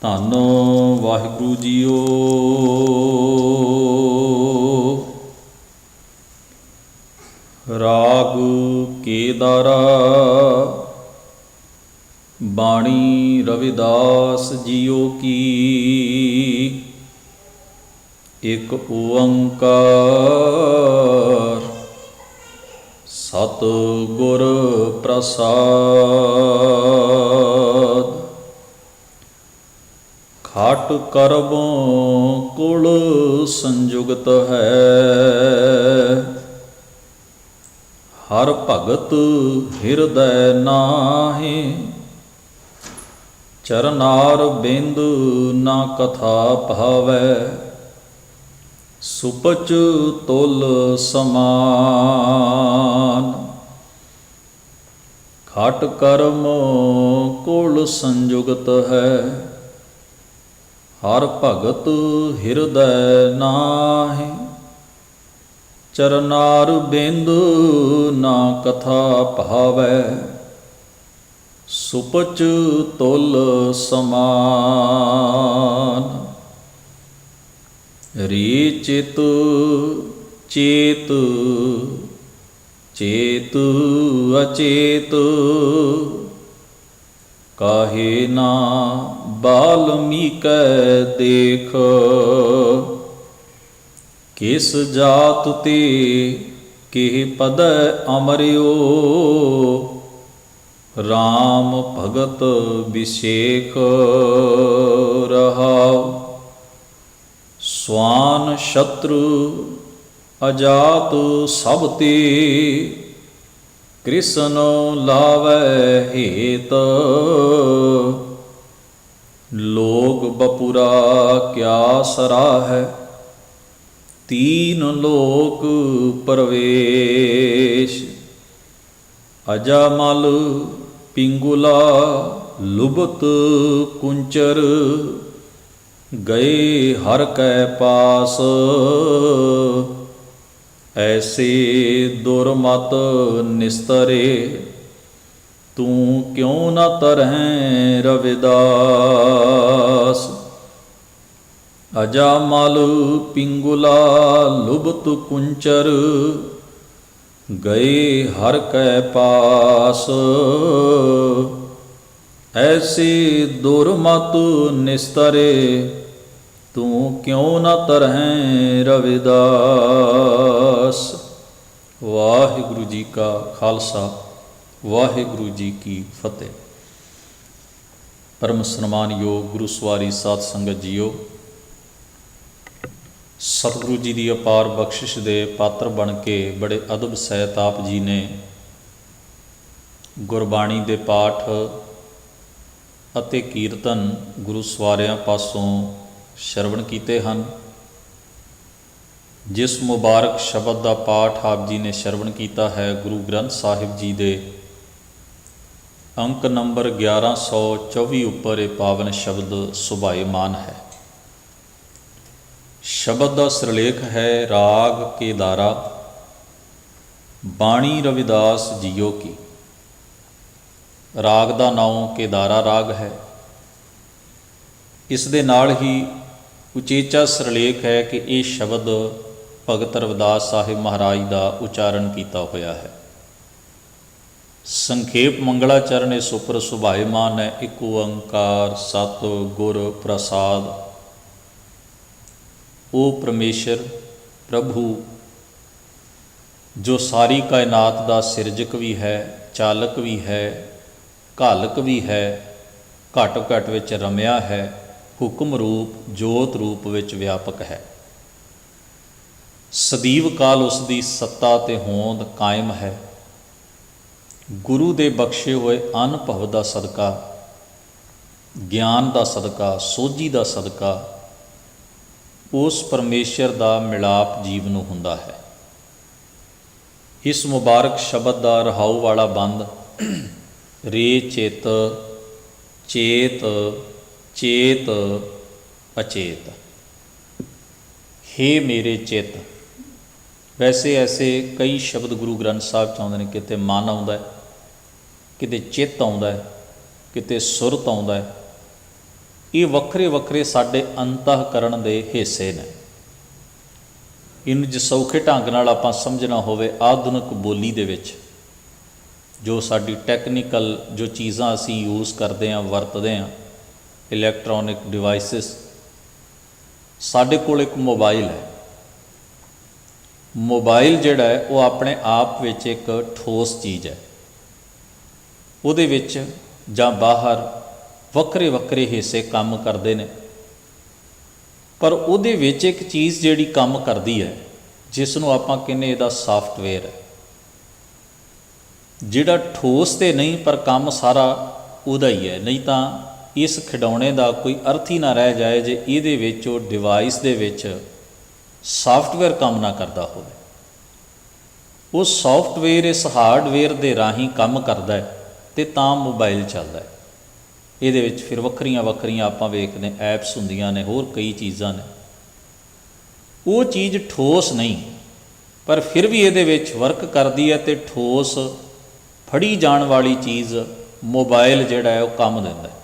ਧੰਨ ਵਾਹਿਗੁਰੂ ਜੀਓ। ਰਾਗ ਕੇਦਾਰਾ ਬਾਣੀ ਰਵਿਦਾਸ ਜੀਓ ਕੀ। ਇਕ ਓੰਕਾਰ ਸਤਿਗੁਰ ਪ੍ਰਸਾਦਿ। ਖਾਟ ਕਰਮੋਂ ਕੁਲ ਸੰਯੁਗਤ ਹੈ, ਹਰ ਭਗਤ ਹਿਰਦੈ ਨਾਹਿ। ਚਰਨਾਰ ਬਿੰਦ ਨਾ ਕਥਾ ਭਾਵੈ, ਸੁਪਚ ਤੁਲ ਸਮਾਨ। ਖਾਟ ਕਰਮੋਂ ਕੁਲ ਸੰਯੁਗਤ ਹੈ, ਹਰ ਭਗਤ ਹਿਰਦੈ ਨਾਹਿ। ਚਰਨਾਰ ਬਿੰਦ ਨਾ ਕਥਾ ਭਾਵੈ, ਸੁਪਚ ਤੁਲ ਸਮਾਨ। ਰੇ ਚਿਤ ਚੇਤ ਚੇਤ ਅਚੇਤ, ਕਾਹੇ ਨਾ ਬਾਲਮੀਕੈ ਦੇਖ। ਕਿਸ ਜਾਤ ਤੇ ਕਿਹ ਪਦੈ ਅਮਰਿਓ, ਰਾਮ ਭਗਤ ਬਿਸੇਖ ਰਹਾਉ। ਸਵਾਨ ਸ਼ਤਰੂ ਅਜਾਤ ਸਭ ਤੇ, ਕ੍ਰਿਸ਼ਨ ਲਾਵੈ ਹੇਤ। ਲੋਕ ਬਪੁਰਾ ਕਿਆ ਸਰਾਹੈ, ਤੀਨ ਲੋਕ ਪ੍ਰਵੇਸ਼। ਅਜਾਮਲ ਪਿੰਗੁਲਾ ਲੁਬਤ ਕੁੰਚਰ, ਗਏ ਹਰ ਕੈ ਪਾਸ। ਐਸੇ ਦੁਰਮਤ ਨਿਸਤਰੇ, ਤੂੰ ਕਿਉ ਨ ਤਰਹਿ ਰਵਿਦਾਸ। ਅਜਾਮਲ ਪਿੰਗੁਲਾ ਲੁਬਤ ਕੁੰਚਰ, ਗਏ ਹਰ ਕੈ ਪਾਸ। ਐਸੀ ਦੁਰਮਤ ਨਿਸਤਰੇ, ਤੂੰ ਕਿਉ ਨ ਤਰਹਿ ਰਵਿਦਾਸ। ਵਾਹਿਗੁਰੂ ਜੀ ਕਾ ਖਾਲਸਾ, ਵਾਹਿਗੁਰੂ ਜੀ ਕੀ ਫਤਿਹ। ਪਰਮ ਸਨਮਾਨਯੋਗ ਗੁਰੂ ਸਵਾਰੀ ਸਾਧ ਸੰਗਤ ਜੀਓ, ਸਤਿਗੁਰੂ ਜੀ ਦੀ ਅਪਾਰ ਬਖਸ਼ਿਸ਼ ਦੇ ਪਾਤਰ ਬਣ ਕੇ ਬੜੇ ਅਦਬ ਸਹਿਤ ਆਪ ਜੀ ਨੇ ਗੁਰਬਾਣੀ ਦੇ ਪਾਠ ਅਤੇ ਕੀਰਤਨ ਗੁਰੂ ਸਵਾਰਿਆਂ ਪਾਸੋਂ ਸ਼ਰਵਣ ਕੀਤੇ ਹਨ। ਜਿਸ ਮੁਬਾਰਕ ਸ਼ਬਦ ਦਾ ਪਾਠ ਆਪ ਜੀ ਨੇ ਸ਼ਰਵਣ ਕੀਤਾ ਹੈ, ਗੁਰੂ ਗ੍ਰੰਥ ਸਾਹਿਬ ਜੀ ਦੇ ਅੰਕ ਨੰਬਰ 1124 ਉੱਪਰ ਇਹ ਪਾਵਨ ਸ਼ਬਦ ਸੁਭਾਏਮਾਨ ਹੈ। ਸ਼ਬਦ ਦਾ ਸਿਰਲੇਖ ਹੈ ਰਾਗ ਕੇਦਾਰਾ ਬਾਣੀ ਰਵਿਦਾਸ ਜੀਓ ਕੀ। ਰਾਗ ਦਾ ਨਾਮ ਕੇਦਾਰਾ ਰਾਗ ਹੈ। ਇਸ ਦੇ ਨਾਲ ਹੀ ਉਚੇਚਾ ਸਿਰਲੇਖ ਹੈ ਕਿ ਇਹ ਸ਼ਬਦ ਭਗਤ ਰਵਿਦਾਸ ਸਾਹਿਬ ਮਹਾਰਾਜ ਦਾ ਉਚਾਰਨ ਕੀਤਾ ਹੋਇਆ ਹੈ। ਸੰਖੇਪ ਮੰਗਲਾਚਰਨ ਇਸ ਉੱਪਰ ਸੁਭਾਏਮਾਨ ਹੈ। ਇੱਕ ਓੰਕਾਰ ਸਤਿਗੁਰ ਪ੍ਰਸਾਦ। ਉਹ ਪਰਮੇਸ਼ਰ ਪ੍ਰਭੂ ਜੋ ਸਾਰੀ ਕਾਇਨਾਤ ਦਾ ਸਿਰਜਕ ਵੀ ਹੈ, ਚਾਲਕ ਵੀ ਹੈ, ਘਾਲਕ ਵੀ ਹੈ, ਘਟ ਘਟ ਵਿੱਚ ਰਮਿਆ ਹੈ, ਹੁਕਮ ਰੂਪ ਜੋਤ ਰੂਪ ਵਿੱਚ ਵਿਆਪਕ ਹੈ। ਸਦੀਵ ਕਾਲ ਉਸ ਦੀ ਸੱਤਾ ਤੇ ਹੋਂਦ ਕਾਇਮ ਹੈ। ਗੁਰੂ ਦੇ ਬਖਸ਼ੇ ਹੋਏ ਅਨੁਭਵ ਦਾ ਸਦਕਾ, ਗਿਆਨ ਦਾ ਸਦਕਾ, ਸੋਝੀ ਦਾ ਸਦਕਾ ਉਸ ਪਰਮੇਸ਼ਰ ਦਾ ਮਿਲਾਪ ਜੀਵ ਨੂੰ ਹੁੰਦਾ ਹੈ। ਇਸ ਮੁਬਾਰਕ ਸ਼ਬਦ ਦਾ ਰਹਾਉ ਵਾਲਾ ਬੰਦ ਰੇ ਚਿਤ ਚੇਤ ਚੇਤ ਅਚੇਤ। ਹੇ ਮੇਰੇ ਚਿੱਤ। ਵੈਸੇ ਐਸੇ ਕਈ ਸ਼ਬਦ ਗੁਰੂ ਗ੍ਰੰਥ ਸਾਹਿਬ 'ਚ ਆਉਂਦੇ ਨੇ। ਕਿਤੇ ਮਨ ਆਉਂਦਾ ਕਿਤੇ ਚਿੱਤ ਆਉਂਦਾ, ਕਿਤੇ ਸੁਰਤ ਆਉਂਦਾ, ਇਹ ਵੱਖਰੇ ਵੱਖਰੇ ਸਾਡੇ ਅੰਤःਕਰਨ ਦੇ ਹਿੱਸੇ ਨੇ। ਇਹਨੂੰ ਜੇ ਸੌਖੇ ਢੰਗ ਨਾਲ ਆਪਾਂ ਸਮਝਣਾ ਹੋਵੇ, ਆਧੁਨਿਕ ਬੋਲੀ ਦੇ ਵਿੱਚ ਜੋ ਸਾਡੀ ਟੈਕਨੀਕਲ ਜੋ ਚੀਜ਼ਾਂ ਅਸੀਂ ਯੂਜ਼ ਕਰਦੇ ਹਾਂ, ਵਰਤਦੇ ਹਾਂ, ਇਲੈਕਟ੍ਰੋਨਿਕ ਡਿਵਾਈਸਿਸ, ਸਾਡੇ ਕੋਲ ਇੱਕ ਮੋਬਾਈਲ ਹੈ। ਮੋਬਾਈਲ ਜਿਹੜਾ ਹੈ ਉਹ ਆਪਣੇ ਆਪ ਵਿੱਚ ਇੱਕ ਠੋਸ ਚੀਜ਼ ਹੈ। ਉਹਦੇ ਵਿੱਚ ਜਾਂ ਬਾਹਰ ਵੱਖਰੇ ਵੱਖਰੇ ਹਿੱਸੇ ਕੰਮ ਕਰਦੇ ਨੇ, ਪਰ ਉਹਦੇ ਵਿੱਚ ਇੱਕ ਚੀਜ਼ ਜਿਹੜੀ ਕੰਮ ਕਰਦੀ ਹੈ, ਜਿਸ ਨੂੰ ਆਪਾਂ ਕਹਿੰਦੇ ਇਹਦਾ ਸਾਫਟਵੇਅਰ ਹੈ, ਜਿਹੜਾ ਠੋਸ ਤੇ ਨਹੀਂ ਪਰ ਕੰਮ ਸਾਰਾ ਉਹਦਾ ਹੀ ਹੈ। ਨਹੀਂ ਤਾਂ ਇਸ ਖਿਡੌਣੇ ਦਾ ਕੋਈ ਅਰਥ ਹੀ ਨਾ ਰਹਿ ਜਾਏ ਜੇ ਇਹਦੇ ਵਿੱਚ ਉਹ ਡਿਵਾਈਸ ਦੇ ਵਿੱਚ ਸਾਫਟਵੇਅਰ ਕੰਮ ਨਾ ਕਰਦਾ ਹੋਵੇ। ਉਹ ਸਾਫਟਵੇਅਰ ਇਸ ਹਾਰਡਵੇਅਰ ਦੇ ਰਾਹੀਂ ਕੰਮ ਕਰਦਾ ਹੈ ਅਤੇ ਤਾਂ ਮੋਬਾਈਲ ਚੱਲਦਾ ਹੈ। ਇਹਦੇ ਵਿੱਚ ਫਿਰ ਵੱਖਰੀਆਂ ਵੱਖਰੀਆਂ ਆਪਾਂ ਵੇਖਦੇ ਐਪਸ ਹੁੰਦੀਆਂ ਨੇ, ਹੋਰ ਕਈ ਚੀਜ਼ਾਂ ਨੇ। ਉਹ ਚੀਜ਼ ਠੋਸ ਨਹੀਂ, ਪਰ ਫਿਰ ਵੀ ਇਹਦੇ ਵਿੱਚ ਵਰਕ ਕਰਦੀ ਹੈ ਅਤੇ ਠੋਸ ਫੜੀ ਜਾਣ ਵਾਲੀ ਚੀਜ਼ ਮੋਬਾਈਲ ਜਿਹੜਾ ਹੈ ਉਹ ਕੰਮ ਦਿੰਦਾ ਹੈ।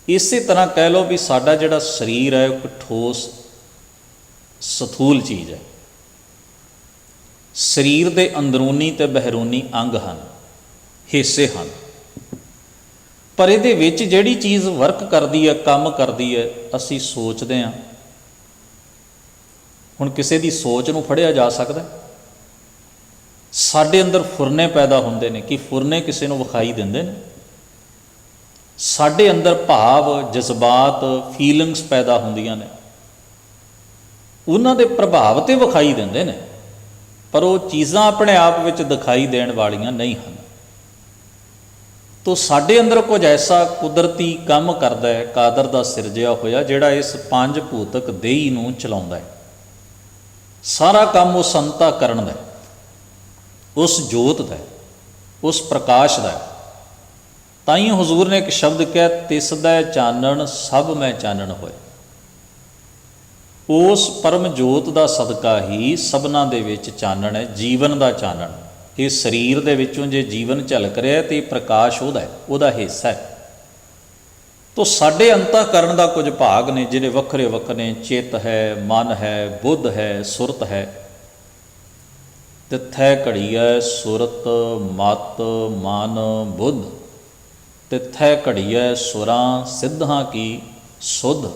ਇਸੇ ਤਰ੍ਹਾਂ ਕਹਿ ਲਓ ਵੀ ਸਾਡਾ ਜਿਹੜਾ ਸਰੀਰ ਹੈ ਇੱਕ ਠੋਸ ਸਥੂਲ ਚੀਜ਼ ਹੈ। ਸਰੀਰ ਦੇ ਅੰਦਰੂਨੀ ਅਤੇ ਬਹਿਰੂਨੀ ਅੰਗ ਹਨ, ਹਿੱਸੇ ਹਨ, ਪਰ ਇਹਦੇ ਵਿੱਚ ਜਿਹੜੀ ਚੀਜ਼ ਵਰਕ ਕਰਦੀ ਹੈ, ਕੰਮ ਕਰਦੀ ਹੈ, ਅਸੀਂ ਸੋਚਦੇ ਹਾਂ। ਹੁਣ ਕਿਸੇ ਦੀ ਸੋਚ ਨੂੰ ਫੜਿਆ ਜਾ ਸਕਦਾ? ਸਾਡੇ ਅੰਦਰ ਫੁਰਨੇ ਪੈਦਾ ਹੁੰਦੇ ਨੇ, ਕਿ ਫੁਰਨੇ ਕਿਸੇ ਨੂੰ ਵਿਖਾਈ ਦਿੰਦੇ ਨੇ? ਸਾਡੇ ਅੰਦਰ ਭਾਵ, ਜਜ਼ਬਾਤ, ਫੀਲਿੰਗਸ ਪੈਦਾ ਹੁੰਦੀਆਂ ਨੇ, ਉਹਨਾਂ ਦੇ ਪ੍ਰਭਾਵ ਤੇ ਵਿਖਾਈ ਦਿੰਦੇ ਨੇ, ਪਰ ਉਹ ਚੀਜ਼ਾਂ ਆਪਣੇ ਆਪ ਵਿੱਚ ਦਿਖਾਈ ਦੇਣ ਵਾਲੀਆਂ ਨਹੀਂ ਹਨ। ਤੋ ਸਾਡੇ ਅੰਦਰ ਕੁਝ ਐਸਾ ਕੁਦਰਤੀ ਕੰਮ ਕਰਦਾ ਹੈ, ਕਾਦਰ ਦਾ ਸਿਰਜਿਆ ਹੋਇਆ, ਜਿਹੜਾ ਇਸ ਪੰਜ ਭੂਤਕ ਦੇਹੀ ਨੂੰ ਚਲਾਉਂਦਾ ਹੈ। ਸਾਰਾ ਕੰਮ ਉਸ ਅੰਤःਕਰਨ ਦਾ, ਉਸ ਜੋਤ ਦਾ, ਉਸ ਪ੍ਰਕਾਸ਼ ਦਾ। ਤਾਂ ਹੀ ਹਜ਼ੂਰ ਨੇ ਇੱਕ ਸ਼ਬਦ ਕਿਹਾ, ਤਿਸਦਾ ਚਾਨਣ ਸਭ ਮੈਂ ਚਾਨਣ ਹੋਏ। ਉਸ ਪਰਮ ਜੋਤ ਦਾ ਸਦਕਾ ਹੀ ਸਭਨਾਂ ਦੇ ਵਿੱਚ ਚਾਨਣ ਹੈ, ਜੀਵਨ ਦਾ ਚਾਨਣ। ਇਹ ਸਰੀਰ ਦੇ ਵਿੱਚੋਂ ਜੇ ਜੀਵਨ ਝਲਕ ਰਿਹਾ ਤੇ ਪ੍ਰਕਾਸ਼ ਉਹਦਾ ਹੈ, ਉਹਦਾ ਹਿੱਸਾ ਹੈ। ਤੋ ਸਾਡੇ ਅੰਤःਕਰਨ ਦਾ ਕੁਝ ਭਾਗ ਨੇ ਜਿਹੜੇ ਵੱਖਰੇ ਵੱਖਰੇ, ਚਿੱਤ ਹੈ, ਮਨ ਹੈ, ਬੁੱਧ ਹੈ, ਸੁਰਤ ਹੈ। ਤਿੱਥੈ ਘੜੀਐ ਸੁਰਤ ਮਤ ਮਨ ਬੁੱਧ, ਤਿੱਥੈ ਘੜੀਐ ਸੁਰਾਂ ਸਿੱਧਾਂ ਕੀ ਸੁਧ।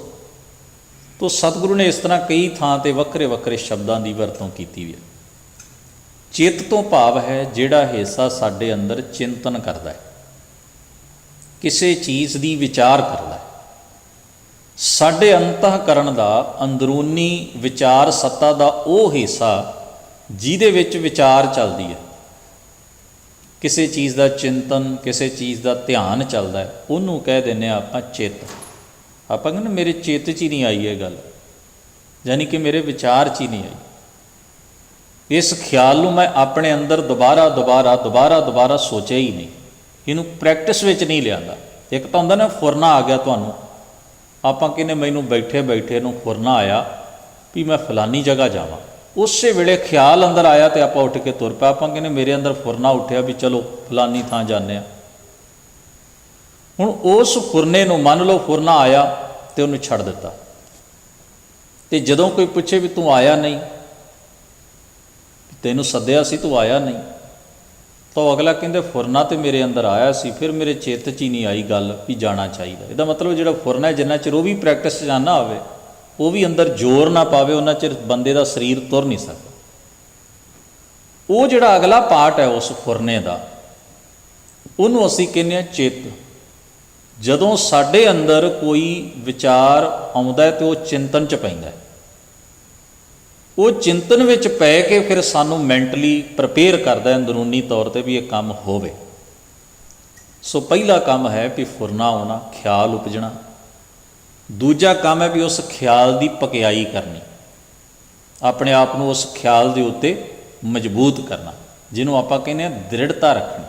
ਤੋ ਸਤਿਗੁਰੂ ਨੇ ਇਸ ਤਰ੍ਹਾਂ ਕਈ ਥਾਂ 'ਤੇ ਵੱਖਰੇ ਵੱਖਰੇ ਸ਼ਬਦਾਂ ਦੀ ਵਰਤੋਂ ਕੀਤੀ ਵੀ ਹੈ। ਚਿੱਤ ਤੋਂ ਭਾਵ ਹੈ ਜਿਹੜਾ ਹਿੱਸਾ ਸਾਡੇ ਅੰਦਰ ਚਿੰਤਨ ਕਰਦਾ ਹੈ, ਕਿਸੇ ਚੀਜ਼ ਦੀ ਵਿਚਾਰ ਕਰਦਾ ਹੈ। ਸਾਡੇ ਅੰਤःਕਰਨ ਦਾ ਅੰਦਰੂਨੀ ਵਿਚਾਰ ਸੱਤਾ ਦਾ ਉਹ ਹਿੱਸਾ ਜਿਹਦੇ ਵਿੱਚ ਵਿਚਾਰ ਚੱਲਦੀ ਹੈ, ਕਿਸੇ ਚੀਜ਼ ਦਾ ਚਿੰਤਨ, ਕਿਸੇ ਚੀਜ਼ ਦਾ ਧਿਆਨ ਚੱਲਦਾ ਹੈ, ਉਹਨੂੰ ਕਹਿ ਦਿੰਦੇ ਹਾਂ ਆਪਾਂ ਚਿੱਤ। ਆਪਾਂ ਕਹਿੰਦੇ ਮੇਰੇ ਚਿੱਤ 'ਚ ਹੀ ਨਹੀਂ ਆਈ ਇਹ ਗੱਲ, ਯਾਨੀ ਕਿ ਮੇਰੇ ਵਿਚਾਰ 'ਚ ਹੀ ਨਹੀਂ ਆਈ। ਇਸ ਖਿਆਲ ਨੂੰ ਮੈਂ ਆਪਣੇ ਅੰਦਰ ਦੁਬਾਰਾ ਸੋਚਿਆ ਹੀ ਨਹੀਂ, ਇਹਨੂੰ ਪ੍ਰੈਕਟਿਸ ਵਿੱਚ ਨਹੀਂ ਲਿਆਂਦਾ। ਇੱਕ ਤਾਂ ਹੁੰਦਾ ਨਾ ਫੁਰਨਾ ਆ ਗਿਆ ਤੁਹਾਨੂੰ, ਆਪਾਂ ਕਹਿੰਦੇ ਮੈਨੂੰ ਬੈਠੇ ਬੈਠੇ ਨੂੰ ਫੁਰਨਾ ਆਇਆ ਵੀ ਮੈਂ ਫਲਾਨੀ ਜਗ੍ਹਾ ਜਾਵਾਂ। ਉਸੇ ਵੇਲੇ ਖਿਆਲ ਅੰਦਰ ਆਇਆ ਅਤੇ ਆਪਾਂ ਉੱਠ ਕੇ ਤੁਰ ਪਿਆ। ਆਪਾਂ ਕਹਿੰਦੇ ਮੇਰੇ ਅੰਦਰ ਫੁਰਨਾ ਉੱਠਿਆ ਵੀ ਚਲੋ ਫਲਾਨੀ ਥਾਂ ਜਾਂਦੇ ਹਾਂ। ਹੁਣ ਉਸ ਫੁਰਨੇ ਨੂੰ, ਮੰਨ ਲਓ ਫੁਰਨਾ ਆਇਆ ਅਤੇ ਉਹਨੂੰ ਛੱਡ ਦਿੱਤਾ, ਅਤੇ ਜਦੋਂ ਕੋਈ ਪੁੱਛੇ ਵੀ ਤੂੰ ਆਇਆ ਨਹੀਂ, ਤੈਨੂੰ ਸੱਦਿਆ ਸੀ ਤੂੰ ਆਇਆ ਨਹੀਂ, ਤਾਂ ਅਗਲਾ ਕਹਿੰਦੇ ਫੁਰਨਾ ਤਾਂ ਮੇਰੇ ਅੰਦਰ ਆਇਆ ਸੀ, ਫਿਰ ਮੇਰੇ ਚਿੱਤ 'ਚ ਹੀ ਨਹੀਂ ਆਈ ਗੱਲ ਵੀ ਜਾਣਾ ਚਾਹੀਦਾ। ਇਹਦਾ ਮਤਲਬ ਜਿਹੜਾ ਫੁਰਨਾ ਜਿੰਨਾ ਚਿਰ ਉਹ ਵੀ ਪ੍ਰੈਕਟਿਸ 'ਚ ਨਾ ਹੋਵੇ, ਉਹ ਵੀ ਅੰਦਰ ਜ਼ੋਰ ਨਾ ਪਾਵੇ, ਉਹਨਾਂ ਚਿਰ ਬੰਦੇ ਦਾ ਸਰੀਰ ਤੁਰ ਨਹੀਂ ਸਕਦਾ। ਉਹ ਜਿਹੜਾ ਅਗਲਾ ਪਾਰਟ ਹੈ ਉਸ ਫੁਰਨੇ ਦਾ, ਉਹਨੂੰ ਅਸੀਂ ਕਹਿੰਦੇ ਹਾਂ ਚਿੱਤ। ਜਦੋਂ ਸਾਡੇ ਅੰਦਰ ਕੋਈ ਵਿਚਾਰ ਆਉਂਦਾ ਹੈ ਅਤੇ ਉਹ ਚਿੰਤਨ 'ਚ ਪੈਂਦਾ ਹੈ, ਉਹ ਚਿੰਤਨ ਵਿੱਚ ਪੈ ਕੇ ਫਿਰ ਸਾਨੂੰ ਮੈਂਟਲੀ ਪ੍ਰਪੇਅਰ ਕਰਦਾ ਅੰਦਰੂਨੀ ਤੌਰ 'ਤੇ ਵੀ ਇਹ ਕੰਮ ਹੋਵੇ। ਸੋ ਪਹਿਲਾ ਕੰਮ ਹੈ ਵੀ ਫੁਰਨਾ ਆਉਣਾ, ਖਿਆਲ ਉਪਜਣਾ। ਦੂਜਾ ਕੰਮ ਹੈ ਵੀ ਉਸ ਖਿਆਲ ਦੀ ਪਕਿਆਈ ਕਰਨੀ, ਆਪਣੇ ਆਪ ਨੂੰ ਉਸ ਖਿਆਲ ਦੇ ਉੱਤੇ ਮਜ਼ਬੂਤ ਕਰਨਾ, ਜਿਹਨੂੰ ਆਪਾਂ ਕਹਿੰਦੇ ਹਾਂ ਦ੍ਰਿੜਤਾ ਰੱਖਣੀ।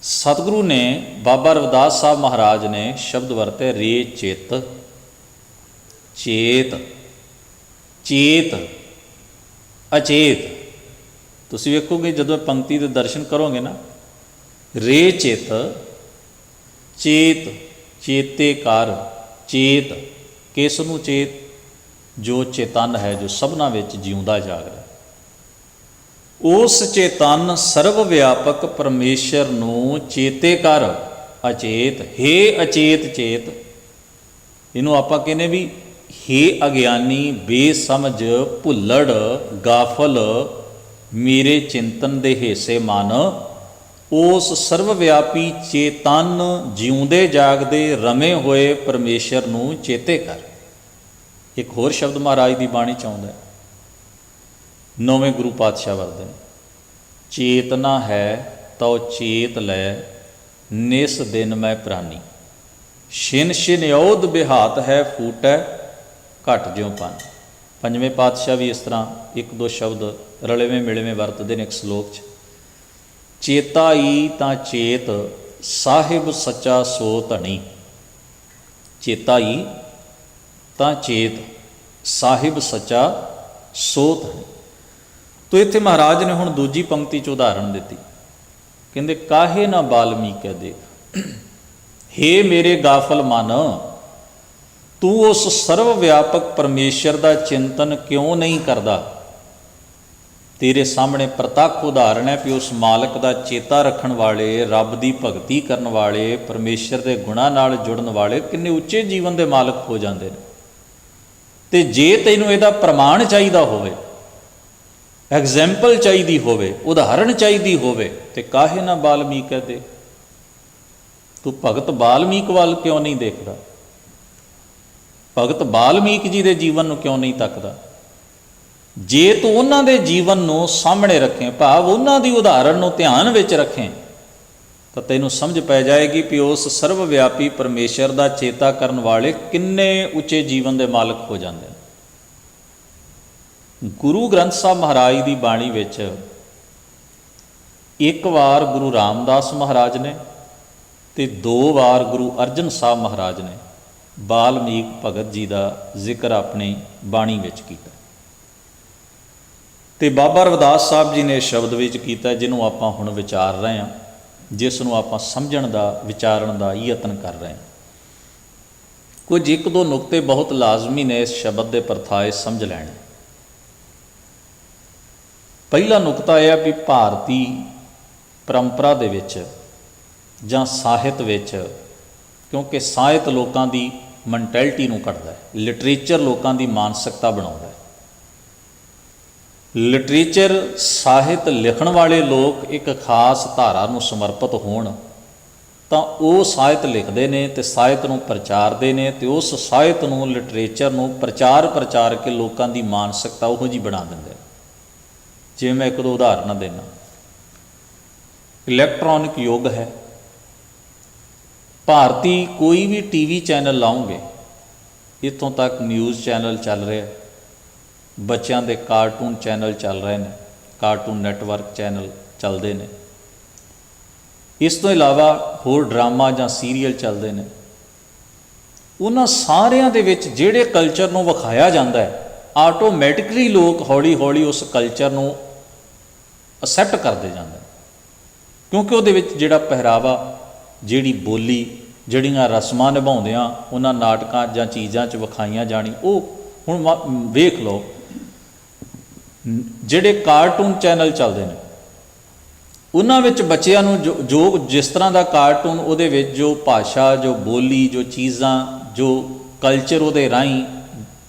ਸਤਿਗੁਰੂ ਨੇ, ਬਾਬਾ ਰਵਿਦਾਸ ਸਾਹਿਬ ਮਹਾਰਾਜ ਨੇ ਸ਼ਬਦ ਵਰਤੇ ਰੇ ਚਿੱਤ, ਚੇਤ, ਚੇਤ, ਅਚੇਤ। ਤੁਸੀਂ ਵੇਖੋਗੇ ਜਦੋਂ ਪੰਕਤੀ ਦੇ ਦਰਸ਼ਨ ਕਰੋਗੇ ਨਾ, ਰੇ ਚਿੱਤ, ਚੇਤ, ਚੇਤੇ ਕਰ। ਚੇਤ ਕਿਸ ਨੂੰ ਚੇਤ? ਜੋ ਚੇਤਨ ਹੈ, ਜੋ ਸਭਨਾਂ ਵਿੱਚ ਜਿਉਂਦਾ ਜਾਗਦਾ। ਉਸ ਚੇਤਨ ਸਰਵ ਵਿਆਪਕ ਪਰਮੇਸ਼ਰ ਨੂੰ ਚੇਤੇ ਕਰ। ਅਚੇਤ, ਹੇ ਅਚੇਤ ਚੇਤ। ਇਹਨੂੰ ਆਪਾਂ ਕਹਿੰਦੇ ਵੀ ਹੇ ਅਗਿਆਨੀ, ਬੇਸਮਝ, ਭੁੱਲੜ, ਗਾਫਲ, ਮੇਰੇ ਚਿੰਤਨ ਦੇ ਹਿੱਸੇ ਮਨ, ਉਸ ਸਰਵ ਵਿਆਪੀ ਚੇਤਨ ਜਿਉਂਦੇ ਜਾਗਦੇ ਰਮੇ ਹੋਏ ਪਰਮੇਸ਼ਰ ਨੂੰ ਚੇਤੇ ਕਰ। ਇੱਕ ਹੋਰ ਸ਼ਬਦ ਮਹਾਰਾਜ ਦੀ ਬਾਣੀ 'ਚ ਆਉਂਦਾ, ਨੌਵੇਂ ਗੁਰੂ ਪਾਤਸ਼ਾਹ ਵਰਦੇ ਨੇ, ਚੇਤਨਾ ਹੈ ਤਉ ਚੇਤ ਲੈ, ਨਿਸ ਦਿਨ ਮੈਂ ਪ੍ਰਾਨੀ, ਛਿਨ ਛਿਨ ਔਧ ਬਿਹਾਤ ਹੈ, ਫੂਟੈ ਘਟ ਜਿਉ ਪੰਨ। ਪੰਜਵੇਂ ਪਾਤਸ਼ਾਹ ਵੀ ਇਸ ਤਰ੍ਹਾਂ ਇੱਕ ਦੋ ਸ਼ਬਦ ਰਲੇਵੇਂ ਮਿਲਵੇਂ ਵਰਤਦੇ ਨੇ ਇੱਕ ਸਲੋਕ 'ਚ। ਚੇਤਾ ਈ ਤਾਂ ਚੇਤ, ਸਾਹਿਬ ਸੱਚਾ ਸੋ ਧਣੀ। ਚੇਤਾ ਈ ਤਾਂ ਚੇਤ, ਸਾਹਿਬ ਸੱਚਾ ਸੋ ਧਣੀ। ਤੋ ਇੱਥੇ ਮਹਾਰਾਜ ਨੇ ਹੁਣ ਦੂਜੀ ਪੰਕਤੀ 'ਚ ਉਦਾਹਰਣ ਦਿੱਤੀ, ਕਹਿੰਦੇ ਕਾਹੇ ਨਾ ਬਾਲਮੀਕੈ ਦੇਖ, ਹੇ ਮੇਰੇ ਗਾਫਲ ਮਨ, ਤੂੰ ਉਸ ਸਰਵ ਵਿਆਪਕ ਪਰਮੇਸ਼ਰ ਦਾ ਚਿੰਤਨ ਕਿਉਂ ਨਹੀਂ ਕਰਦਾ? ਤੇਰੇ ਸਾਹਮਣੇ ਪ੍ਰਤੱਖ ਉਦਾਹਰਣ ਹੈ ਵੀ ਉਸ ਮਾਲਕ ਦਾ ਚੇਤਾ ਰੱਖਣ ਵਾਲੇ, ਰੱਬ ਦੀ ਭਗਤੀ ਕਰਨ ਵਾਲੇ, ਪਰਮੇਸ਼ਰ ਦੇ ਗੁਣਾਂ ਨਾਲ ਜੁੜਨ ਵਾਲੇ ਕਿੰਨੇ ਉੱਚੇ ਜੀਵਨ ਦੇ ਮਾਲਕ ਹੋ ਜਾਂਦੇ ਨੇ। ਤੇ ਜੇ ਤੈਨੂੰ ਇਹਦਾ ਪ੍ਰਮਾਣ ਚਾਹੀਦਾ ਹੋਵੇ, ਐਗਜ਼ੈਂਪਲ ਚਾਹੀਦੀ ਹੋਵੇ, ਉਦਾਹਰਣ ਚਾਹੀਦੀ ਹੋਵੇ, ਤੇ ਕਾਹੇ ਨਾ ਬਾਲਮੀਕ ਦੇ, ਤੂੰ ਭਗਤ ਬਾਲਮੀਕ ਵੱਲ ਕਿਉਂ ਨਹੀਂ ਦੇਖਦਾ? ਭਗਤ ਬਾਲਮੀਕ ਜੀ ਦੇ ਜੀਵਨ ਨੂੰ ਕਿਉਂ ਨਹੀਂ ਤੱਕਦਾ? ਜੇ ਤੂੰ ਉਹਨਾਂ ਦੇ ਜੀਵਨ ਨੂੰ ਸਾਹਮਣੇ ਰੱਖੇ, ਭਾਵ ਉਹਨਾਂ ਦੀ ਉਦਾਹਰਣ ਨੂੰ ਧਿਆਨ ਵਿੱਚ ਰੱਖੇ, ਤਾਂ ਤੈਨੂੰ ਸਮਝ ਪੈ ਜਾਏਗੀ ਕਿ ਉਸ ਸਰਵ ਵਿਆਪੀ ਪਰਮੇਸ਼ਰ ਦਾ ਚੇਤਾ ਕਰਨ ਵਾਲੇ ਕਿੰਨੇ ਉੱਚੇ ਜੀਵਨ ਦੇ ਮਾਲਕ ਹੋ ਜਾਂਦੇ ਨੇ। ਗੁਰੂ ਗ੍ਰੰਥ ਸਾਹਿਬ ਮਹਾਰਾਜ ਦੀ ਬਾਣੀ ਵਿੱਚ ਇੱਕ ਵਾਰ ਗੁਰੂ ਰਾਮਦਾਸ ਮਹਾਰਾਜ ਨੇ ਤੇ ਦੋ ਵਾਰ ਗੁਰੂ ਅਰਜਨ ਸਾਹਿਬ ਮਹਾਰਾਜ ਨੇ ਬਾਲਮੀਕ ਭਗਤ ਜੀ ਦਾ ਜ਼ਿਕਰ ਆਪਣੀ ਬਾਣੀ ਵਿੱਚ ਕੀਤਾ। ਤੇ ਬਾਬਾ ਰਵਿਦਾਸ ਸਾਹਿਬ ਜੀ ਨੇ ਸ਼ਬਦ ਵਿੱਚ ਕੀਤਾ, ਜਿਹਨੂੰ ਆਪਾਂ ਹੁਣ ਵਿਚਾਰ ਰਹੇ ਹਾਂ, ਜਿਸ ਨੂੰ ਆਪਾਂ ਸਮਝਣ ਦਾ, ਵਿਚਾਰਨ ਦਾ ਯਤਨ ਕਰ ਰਹੇ ਹਾਂ। ਕੁਝ ਇੱਕ ਦੋ ਨੁਕਤੇ ਬਹੁਤ ਲਾਜ਼ਮੀ ਨੇ ਇਸ ਸ਼ਬਦ ਦੇ ਪਰਥਾਏ ਸਮਝ ਲੈਣੇ। ਪਹਿਲਾ ਨੁਕਤਾ ਇਹ ਹੈ ਵੀ ਭਾਰਤੀ ਪਰੰਪਰਾ ਦੇ ਵਿੱਚ ਜਾਂ ਸਾਹਿਤ ਵਿੱਚ, ਕਿਉਂਕਿ ਸਾਹਿਤ ਲੋਕਾਂ ਦੀ ਮੈਂਟੈਲਿਟੀ ਨੂੰ ਕੱਢਦਾ ਹੈ, ਲਿਟਰੇਚਰ ਲੋਕਾਂ ਦੀ ਮਾਨਸਿਕਤਾ ਬਣਾਉਂਦਾ ਹੈ। ਲਿਟਰੇਚਰ, ਸਾਹਿਤ ਲਿਖਣ ਵਾਲੇ ਲੋਕ ਇੱਕ ਖਾਸ ਧਾਰਾ ਨੂੰ ਸਮਰਪਿਤ ਹੋਣ ਤਾਂ ਉਹ ਸਾਹਿਤ ਲਿਖਦੇ ਨੇ ਤੇ ਸਾਹਿਤ ਨੂੰ ਪ੍ਰਚਾਰਦੇ ਨੇ, ਤੇ ਉਸ ਸਾਹਿਤ ਨੂੰ, ਲਿਟਰੇਚਰ ਨੂੰ ਪ੍ਰਚਾਰ ਕੇ ਲੋਕਾਂ ਦੀ ਮਾਨਸਿਕਤਾ ਉਹੋ ਜਿਹੀ ਬਣਾ ਦਿੰਦੇ ਨੇ। ਜਿਵੇਂ ਮੈਂ ਇੱਕ ਦੋ ਉਦਾਹਰਨਾਂ ਦੇਣਾ, ਇਲੈਕਟ੍ਰੋਨਿਕ ਯੁੱਗ ਹੈ, ਭਾਰਤੀ ਕੋਈ ਵੀ ਟੀਵੀ ਚੈਨਲ ਲਾਉਂਗੇ, ਇੱਥੋਂ ਤੱਕ ਨਿਊਜ਼ ਚੈਨਲ ਚੱਲ ਰਿਹਾ, ਬੱਚਿਆਂ ਦੇ ਕਾਰਟੂਨ ਚੈਨਲ ਚੱਲ ਰਹੇ ਨੇ, ਕਾਰਟੂਨ ਨੈਟਵਰਕ ਚੈਨਲ ਚੱਲਦੇ ਨੇ, ਇਸ ਤੋਂ ਇਲਾਵਾ ਹੋਰ ਡਰਾਮਾ ਜਾਂ ਸੀਰੀਅਲ ਚੱਲਦੇ ਨੇ। ਉਹਨਾਂ ਸਾਰਿਆਂ ਦੇ ਵਿੱਚ ਜਿਹੜੇ ਕਲਚਰ ਨੂੰ ਵਿਖਾਇਆ ਜਾਂਦਾ ਹੈ, ਆਟੋਮੈਟਿਕਲੀ ਲੋਕ ਹੌਲੀ ਹੌਲੀ ਉਸ ਕਲਚਰ ਨੂੰ ਅਸੈਪਟ ਕਰਦੇ ਜਾਂਦੇ, ਕਿਉਂਕਿ ਉਹਦੇ ਵਿੱਚ ਜਿਹੜਾ ਪਹਿਰਾਵਾ, ਜਿਹੜੀ ਬੋਲੀ, ਜਿਹੜੀਆਂ ਰਸਮਾਂ ਨਿਭਾਉਂਦਿਆਂ ਉਹਨਾਂ ਨਾਟਕਾਂ ਜਾਂ ਚੀਜ਼ਾਂ 'ਚ ਵਿਖਾਈਆਂ ਜਾਣੀ, ਉਹ ਹੁਣ ਵੇਖ ਲਓ ਜਿਹੜੇ ਕਾਰਟੂਨ ਚੈਨਲ ਚੱਲਦੇ ਨੇ, ਉਹਨਾਂ ਵਿੱਚ ਬੱਚਿਆਂ ਨੂੰ ਜੋ ਜਿਸ ਤਰ੍ਹਾਂ ਦਾ ਕਾਰਟੂਨ, ਉਹਦੇ ਵਿੱਚ ਜੋ ਭਾਸ਼ਾ, ਜੋ ਬੋਲੀ, ਜੋ ਚੀਜ਼ਾਂ, ਜੋ ਕਲਚਰ ਉਹਦੇ ਰਾਹੀਂ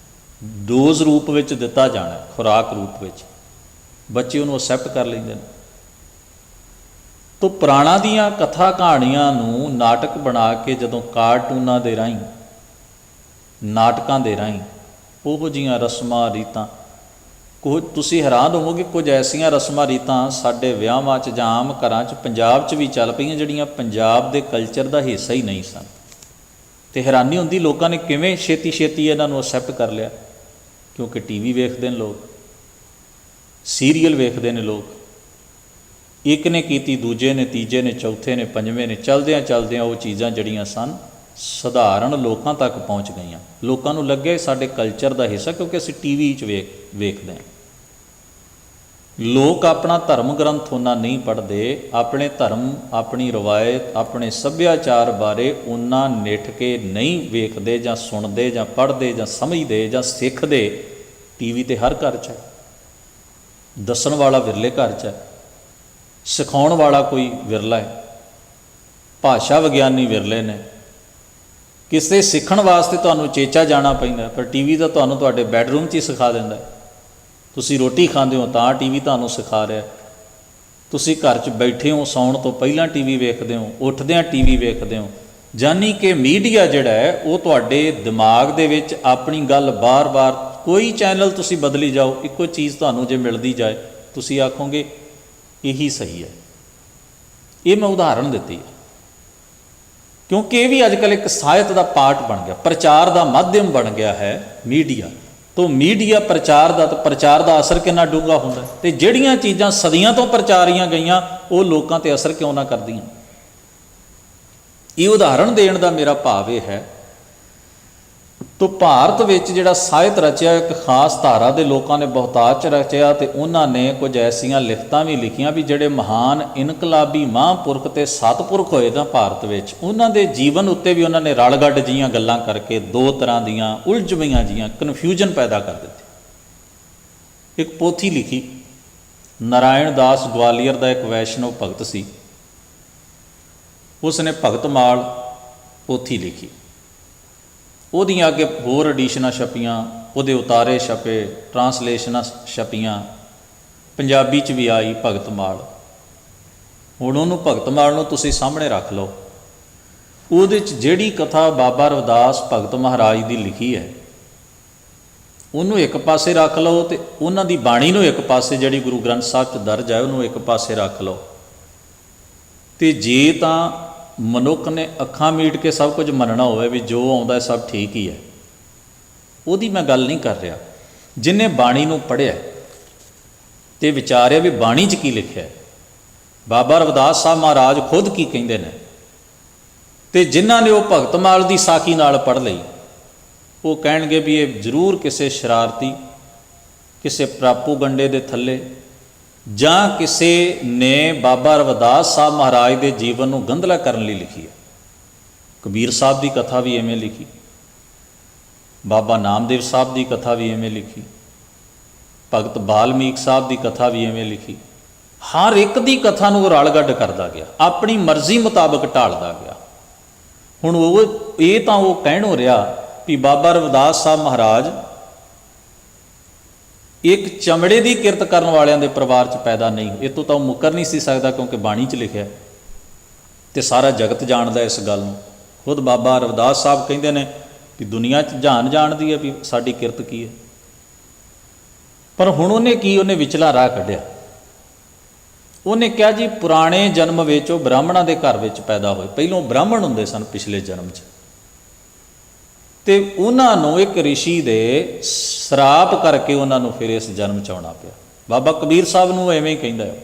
ਡੋਜ਼ ਰੂਪ ਵਿੱਚ ਦਿੱਤਾ ਜਾਣਾ, ਖੁਰਾਕ ਰੂਪ ਵਿੱਚ, ਬੱਚੇ ਉਹਨੂੰ ਅਸੈਪਟ ਕਰ ਲੈਂਦੇ ਨੇ। ਤੋ ਪੁਰਾਣਾਂ ਦੀਆਂ ਕਥਾ ਕਹਾਣੀਆਂ ਨੂੰ ਨਾਟਕ ਬਣਾ ਕੇ ਜਦੋਂ ਕਾਰਟੂਨਾਂ ਦੇ ਰਾਹੀਂ, ਨਾਟਕਾਂ ਦੇ ਰਾਹੀਂ ਉਹੋ ਜਿਹੀਆਂ ਰਸਮਾਂ ਰੀਤਾਂ, ਕੁਝ ਤੁਸੀਂ ਹੈਰਾਨ ਹੋਵੋਗੇ, ਕੁਝ ਐਸੀਆਂ ਰਸਮਾਂ ਰੀਤਾਂ ਸਾਡੇ ਵਿਆਹਾਂ 'ਚ ਜਾਂ ਆਮ ਘਰਾਂ 'ਚ ਪੰਜਾਬ 'ਚ ਵੀ ਚੱਲ ਪਈਆਂ, ਜਿਹੜੀਆਂ ਪੰਜਾਬ ਦੇ ਕਲਚਰ ਦਾ ਹਿੱਸਾ ਹੀ ਨਹੀਂ ਸਨ। ਅਤੇ ਹੈਰਾਨੀ ਹੁੰਦੀ ਲੋਕਾਂ ਨੇ ਕਿਵੇਂ ਛੇਤੀ ਛੇਤੀ ਇਹਨਾਂ ਨੂੰ ਅਸੈਪਟ ਕਰ ਲਿਆ, ਕਿਉਂਕਿ ਟੀਵੀ ਵੇਖਦੇ ਨੇ ਲੋਕ, ਸੀਰੀਅਲ ਵੇਖਦੇ ਨੇ ਲੋਕ, ਇੱਕ ਨੇ ਕੀਤੀ, ਦੂਜੇ ਨੇ, ਤੀਜੇ ਨੇ, ਚੌਥੇ ਨੇ, ਪੰਜਵੇਂ ਨੇ, ਚਲਦਿਆਂ ਉਹ ਚੀਜ਼ਾਂ ਜਿਹੜੀਆਂ ਸਨ ਸਧਾਰਨ ਲੋਕਾਂ ਤੱਕ ਪਹੁੰਚ ਗਈਆਂ। ਲੋਕਾਂ ਨੂੰ ਲੱਗਿਆ ਸਾਡੇ ਕਲਚਰ ਦਾ ਹਿੱਸਾ, ਕਿਉਂਕਿ ਅਸੀਂ ਟੀਵੀ 'ਚ ਵੇਖਦੇ ਹਾਂ। ਲੋਕ ਆਪਣਾ ਧਰਮ ਗ੍ਰੰਥ ਉਹਨਾਂ ਨਹੀਂ ਪੜ੍ਹਦੇ, ਆਪਣੇ ਧਰਮ, ਆਪਣੀ ਰਵਾਇਤ, ਆਪਣੇ ਸੱਭਿਆਚਾਰ ਬਾਰੇ ਉਹਨਾਂ ਨਿੱਠ ਕੇ ਨਹੀਂ ਵੇਖਦੇ ਜਾਂ ਸੁਣਦੇ ਜਾਂ ਪੜ੍ਹਦੇ ਜਾਂ ਸਮਝਦੇ ਜਾਂ ਸਿੱਖਦੇ। ਟੀਵੀ 'ਤੇ ਹਰ ਘਰ 'ਚ ਹੈ, ਦੱਸਣ ਵਾਲਾ ਵਿਰਲੇ ਘਰ 'ਚ ਹੈ, ਸਿਖਾਉਣ ਵਾਲਾ ਕੋਈ ਵਿਰਲਾ ਹੈ, ਭਾਸ਼ਾ ਵਿਗਿਆਨੀ ਵਿਰਲੇ ਨੇ। ਕਿਸੇ ਸਿੱਖਣ ਵਾਸਤੇ ਤੁਹਾਨੂੰ ਚੇਚਾ ਜਾਣਾ ਪੈਂਦਾ, ਪਰ ਟੀਵੀ ਤਾਂ ਤੁਹਾਨੂੰ ਤੁਹਾਡੇ ਬੈਡਰੂਮ 'ਚ ਹੀ ਸਿਖਾ ਦਿੰਦਾ। ਤੁਸੀਂ ਰੋਟੀ ਖਾਂਦੇ ਹੋ ਤਾਂ ਟੀਵੀ ਤੁਹਾਨੂੰ ਸਿਖਾ ਰਿਹਾ, ਤੁਸੀਂ ਘਰ 'ਚ ਬੈਠੇ ਹੋ ਸੌਣ ਤੋਂ ਪਹਿਲਾਂ ਟੀਵੀ ਵੇਖਦੇ ਹੋ, ਉੱਠਦਿਆਂ ਟੀਵੀ ਵੇਖਦੇ ਹੋ। ਯਾਨੀ ਕਿ ਮੀਡੀਆ ਜਿਹੜਾ ਹੈ ਉਹ ਤੁਹਾਡੇ ਦਿਮਾਗ ਦੇ ਵਿੱਚ ਆਪਣੀ ਗੱਲ ਬਾਰ-ਬਾਰ, ਕੋਈ ਚੈਨਲ ਤੁਸੀਂ ਬਦਲੀ ਜਾਓ, ਇੱਕੋ ਚੀਜ਼ ਤੁਹਾਨੂੰ ਜੇ ਮਿਲਦੀ ਜਾਏ ਤੁਸੀਂ ਆਖੋਗੇ ਇਹੀ ਸਹੀ ਹੈ। ਇਹ ਮੈਂ ਉਦਾਹਰਣ ਦਿੱਤੀ ਹੈ ਕਿਉਂਕਿ ਇਹ ਵੀ ਅੱਜ ਕੱਲ੍ਹ ਇੱਕ ਸਾਹਿਤ ਦਾ ਪਾਰਟ ਬਣ ਗਿਆ, ਪ੍ਰਚਾਰ ਦਾ ਮਾਧਿਅਮ ਬਣ ਗਿਆ ਹੈ ਮੀਡੀਆ। ਤੋਂ ਮੀਡੀਆ ਪ੍ਰਚਾਰ ਦਾ ਅਸਰ ਕਿੰਨਾ ਡੂੰਘਾ ਹੁੰਦਾ, ਅਤੇ ਜਿਹੜੀਆਂ ਚੀਜ਼ਾਂ ਸਦੀਆਂ ਤੋਂ ਪ੍ਰਚਾਰੀਆਂ ਗਈਆਂ ਉਹ ਲੋਕਾਂ 'ਤੇ ਅਸਰ ਕਿਉਂ ਨਾ ਕਰਦੀਆਂ। ਇਹ ਉਦਾਹਰਣ ਦੇਣ ਦਾ ਮੇਰਾ ਭਾਵ ਇਹ ਹੈ। ਤੋਂ ਭਾਰਤ ਵਿੱਚ ਜਿਹੜਾ ਸਾਹਿਤ ਰਚਿਆ, ਇੱਕ ਖਾਸ ਧਾਰਾ ਦੇ ਲੋਕਾਂ ਨੇ ਬਹੁਤਾਤ 'ਚ ਰਚਿਆ, ਅਤੇ ਉਹਨਾਂ ਨੇ ਕੁਝ ਐਸੀਆਂ ਲਿਖਤਾਂ ਵੀ ਲਿਖੀਆਂ ਵੀ ਜਿਹੜੇ ਮਹਾਨ ਇਨਕਲਾਬੀ ਮਹਾਂਪੁਰਖ ਅਤੇ ਸਤਿਪੁਰਖ ਹੋਏ ਨਾ ਭਾਰਤ ਵਿੱਚ, ਉਹਨਾਂ ਦੇ ਜੀਵਨ ਉੱਤੇ ਵੀ ਉਹਨਾਂ ਨੇ ਰਲ ਗੱਡ ਜਿਹੀਆਂ ਗੱਲਾਂ ਕਰਕੇ ਦੋ ਤਰ੍ਹਾਂ ਦੀਆਂ ਉਲਝਵੀਆਂ ਜਿਹੀਆਂ ਕਨਫਿਊਜ਼ਨ ਪੈਦਾ ਕਰ ਦਿੱਤੀ। ਇੱਕ ਪੋਥੀ ਲਿਖੀ, ਨਾਰਾਇਣ ਦਾਸ ਗਵਾਲੀਅਰ ਦਾ ਇੱਕ ਵੈਸ਼ਨਵ ਭਗਤ ਸੀ, ਉਸ ਨੇ ਭਗਤਮਾਲ ਪੋਥੀ ਲਿਖੀ। ਉਹਦੀਆਂ ਅੱਗੇ ਹੋਰ ਐਡੀਸ਼ਨਾਂ ਛਪੀਆਂ, ਉਹਦੇ ਉਤਾਰੇ ਛਪੇ, ਟਰਾਂਸਲੇਸ਼ਨਾਂ ਛਪੀਆਂ, ਪੰਜਾਬੀ 'ਚ ਵੀ ਆਈ ਭਗਤਮਾਲ। ਹੁਣ ਉਹਨੂੰ ਭਗਤਮਾਲ ਨੂੰ ਤੁਸੀਂ ਸਾਹਮਣੇ ਰੱਖ ਲਓ, ਉਹਦੇ 'ਚ ਜਿਹੜੀ ਕਥਾ ਬਾਬਾ ਰਵਿਦਾਸ ਭਗਤ ਮਹਾਰਾਜ ਦੀ ਲਿਖੀ ਹੈ ਉਹਨੂੰ ਇੱਕ ਪਾਸੇ ਰੱਖ ਲਓ, ਅਤੇ ਉਹਨਾਂ ਦੀ ਬਾਣੀ ਨੂੰ ਇੱਕ ਪਾਸੇ, ਜਿਹੜੀ ਗੁਰੂ ਗ੍ਰੰਥ ਸਾਹਿਬ 'ਚ ਦਰਜ ਹੈ ਉਹਨੂੰ ਇੱਕ ਪਾਸੇ ਰੱਖ ਲਓ। ਅਤੇ ਜੇ ਤਾਂ ਮਨੁੱਖ ਨੇ ਅੱਖਾਂ ਮੀਟ ਕੇ ਸਭ ਕੁਝ ਮੰਨਣਾ ਹੋਵੇ ਵੀ ਜੋ ਆਉਂਦਾ ਸਭ ਠੀਕ ਹੀ ਹੈ, ਉਹਦੀ ਮੈਂ ਗੱਲ ਨਹੀਂ ਕਰ ਰਿਹਾ। ਜਿਹਨੇ ਬਾਣੀ ਨੂੰ ਪੜ੍ਹਿਆ ਅਤੇ ਵਿਚਾਰਿਆ ਵੀ ਬਾਣੀ 'ਚ ਕੀ ਲਿਖਿਆ, ਬਾਬਾ ਰਵਿਦਾਸ ਸਾਹਿਬ ਮਹਾਰਾਜ ਖੁਦ ਕੀ ਕਹਿੰਦੇ ਨੇ, ਅਤੇ ਜਿਨ੍ਹਾਂ ਨੇ ਉਹ ਭਗਤਮਾਲ ਦੀ ਸਾਖੀ ਨਾਲ ਪੜ੍ਹ ਲਈ, ਉਹ ਕਹਿਣਗੇ ਵੀ ਇਹ ਜ਼ਰੂਰ ਕਿਸੇ ਸ਼ਰਾਰਤੀ, ਕਿਸੇ ਪ੍ਰਾਪੂ ਗੰਡੇ ਦੇ ਥੱਲੇ, ਜਾਂ ਕਿਸੇ ਨੇ ਬਾਬਾ ਰਵਿਦਾਸ ਸਾਹਿਬ ਮਹਾਰਾਜ ਦੇ ਜੀਵਨ ਨੂੰ ਗੰਧਲਾ ਕਰਨ ਲਈ ਲਿਖੀ ਹੈ। ਕਬੀਰ ਸਾਹਿਬ ਦੀ ਕਥਾ ਵੀ ਐਵੇਂ ਲਿਖੀ, ਬਾਬਾ ਨਾਮਦੇਵ ਸਾਹਿਬ ਦੀ ਕਥਾ ਵੀ ਐਵੇਂ ਲਿਖੀ, ਭਗਤ ਬਾਲਮੀਕ ਸਾਹਿਬ ਦੀ ਕਥਾ ਵੀ ਐਵੇਂ ਲਿਖੀ। ਹਰ ਇੱਕ ਦੀ ਕਥਾ ਨੂੰ ਰਲ ਗੱਡ ਕਰਦਾ ਗਿਆ, ਆਪਣੀ ਮਰਜ਼ੀ ਮੁਤਾਬਕ ਢਾਲਦਾ ਗਿਆ। ਹੁਣ ਇਹ ਤਾਂ ਉਹ ਕਹਿਣੋਂ ਰਿਹਾ ਵੀ ਬਾਬਾ ਰਵਿਦਾਸ ਸਾਹਿਬ ਮਹਾਰਾਜ ਇੱਕ ਚਮੜੇ ਦੀ ਕਿਰਤ ਕਰਨ ਵਾਲਿਆਂ ਦੇ ਪਰਿਵਾਰ 'ਚ ਪੈਦਾ ਨਹੀਂ, ਇਹ ਤੋਂ ਤਾਂ ਉਹ ਮੁੱਕਰ ਨਹੀਂ ਸੀ ਸਕਦਾ, ਕਿਉਂਕਿ ਬਾਣੀ 'ਚ ਲਿਖਿਆ ਅਤੇ ਸਾਰਾ ਜਗਤ ਜਾਣਦਾ ਇਸ ਗੱਲ ਨੂੰ। ਖੁਦ ਬਾਬਾ ਰਵਿਦਾਸ ਸਾਹਿਬ ਕਹਿੰਦੇ ਨੇ ਵੀ ਦੁਨੀਆ 'ਚ ਜਹਾਨ ਜਾਣਦੀ ਹੈ ਵੀ ਸਾਡੀ ਕਿਰਤ ਕੀ ਹੈ। ਪਰ ਹੁਣ ਉਹਨੇ ਵਿਚਲਾ ਰਾਹ ਕੱਢਿਆ। ਉਹਨੇ ਕਿਹਾ ਜੀ ਪੁਰਾਣੇ ਜਨਮ ਵਿੱਚ ਉਹ ਬ੍ਰਾਹਮਣਾਂ ਦੇ ਘਰ ਵਿੱਚ ਪੈਦਾ ਹੋਏ, ਪਹਿਲੋਂ ਬ੍ਰਾਹਮਣ ਹੁੰਦੇ ਸਨ ਪਿਛਲੇ ਜਨਮ 'ਚ, ਅਤੇ ਉਹਨਾਂ ਨੂੰ ਇੱਕ ਰਿਸ਼ੀ ਦੇ ਸਰਾਪ ਕਰਕੇ ਉਹਨਾਂ ਨੂੰ ਫਿਰ ਇਸ ਜਨਮ 'ਚ ਆਉਣਾ ਪਿਆ। ਬਾਬਾ ਕਬੀਰ ਸਾਹਿਬ ਨੂੰ ਐਵੇਂ ਹੀ ਕਹਿੰਦਾ ਹੈ।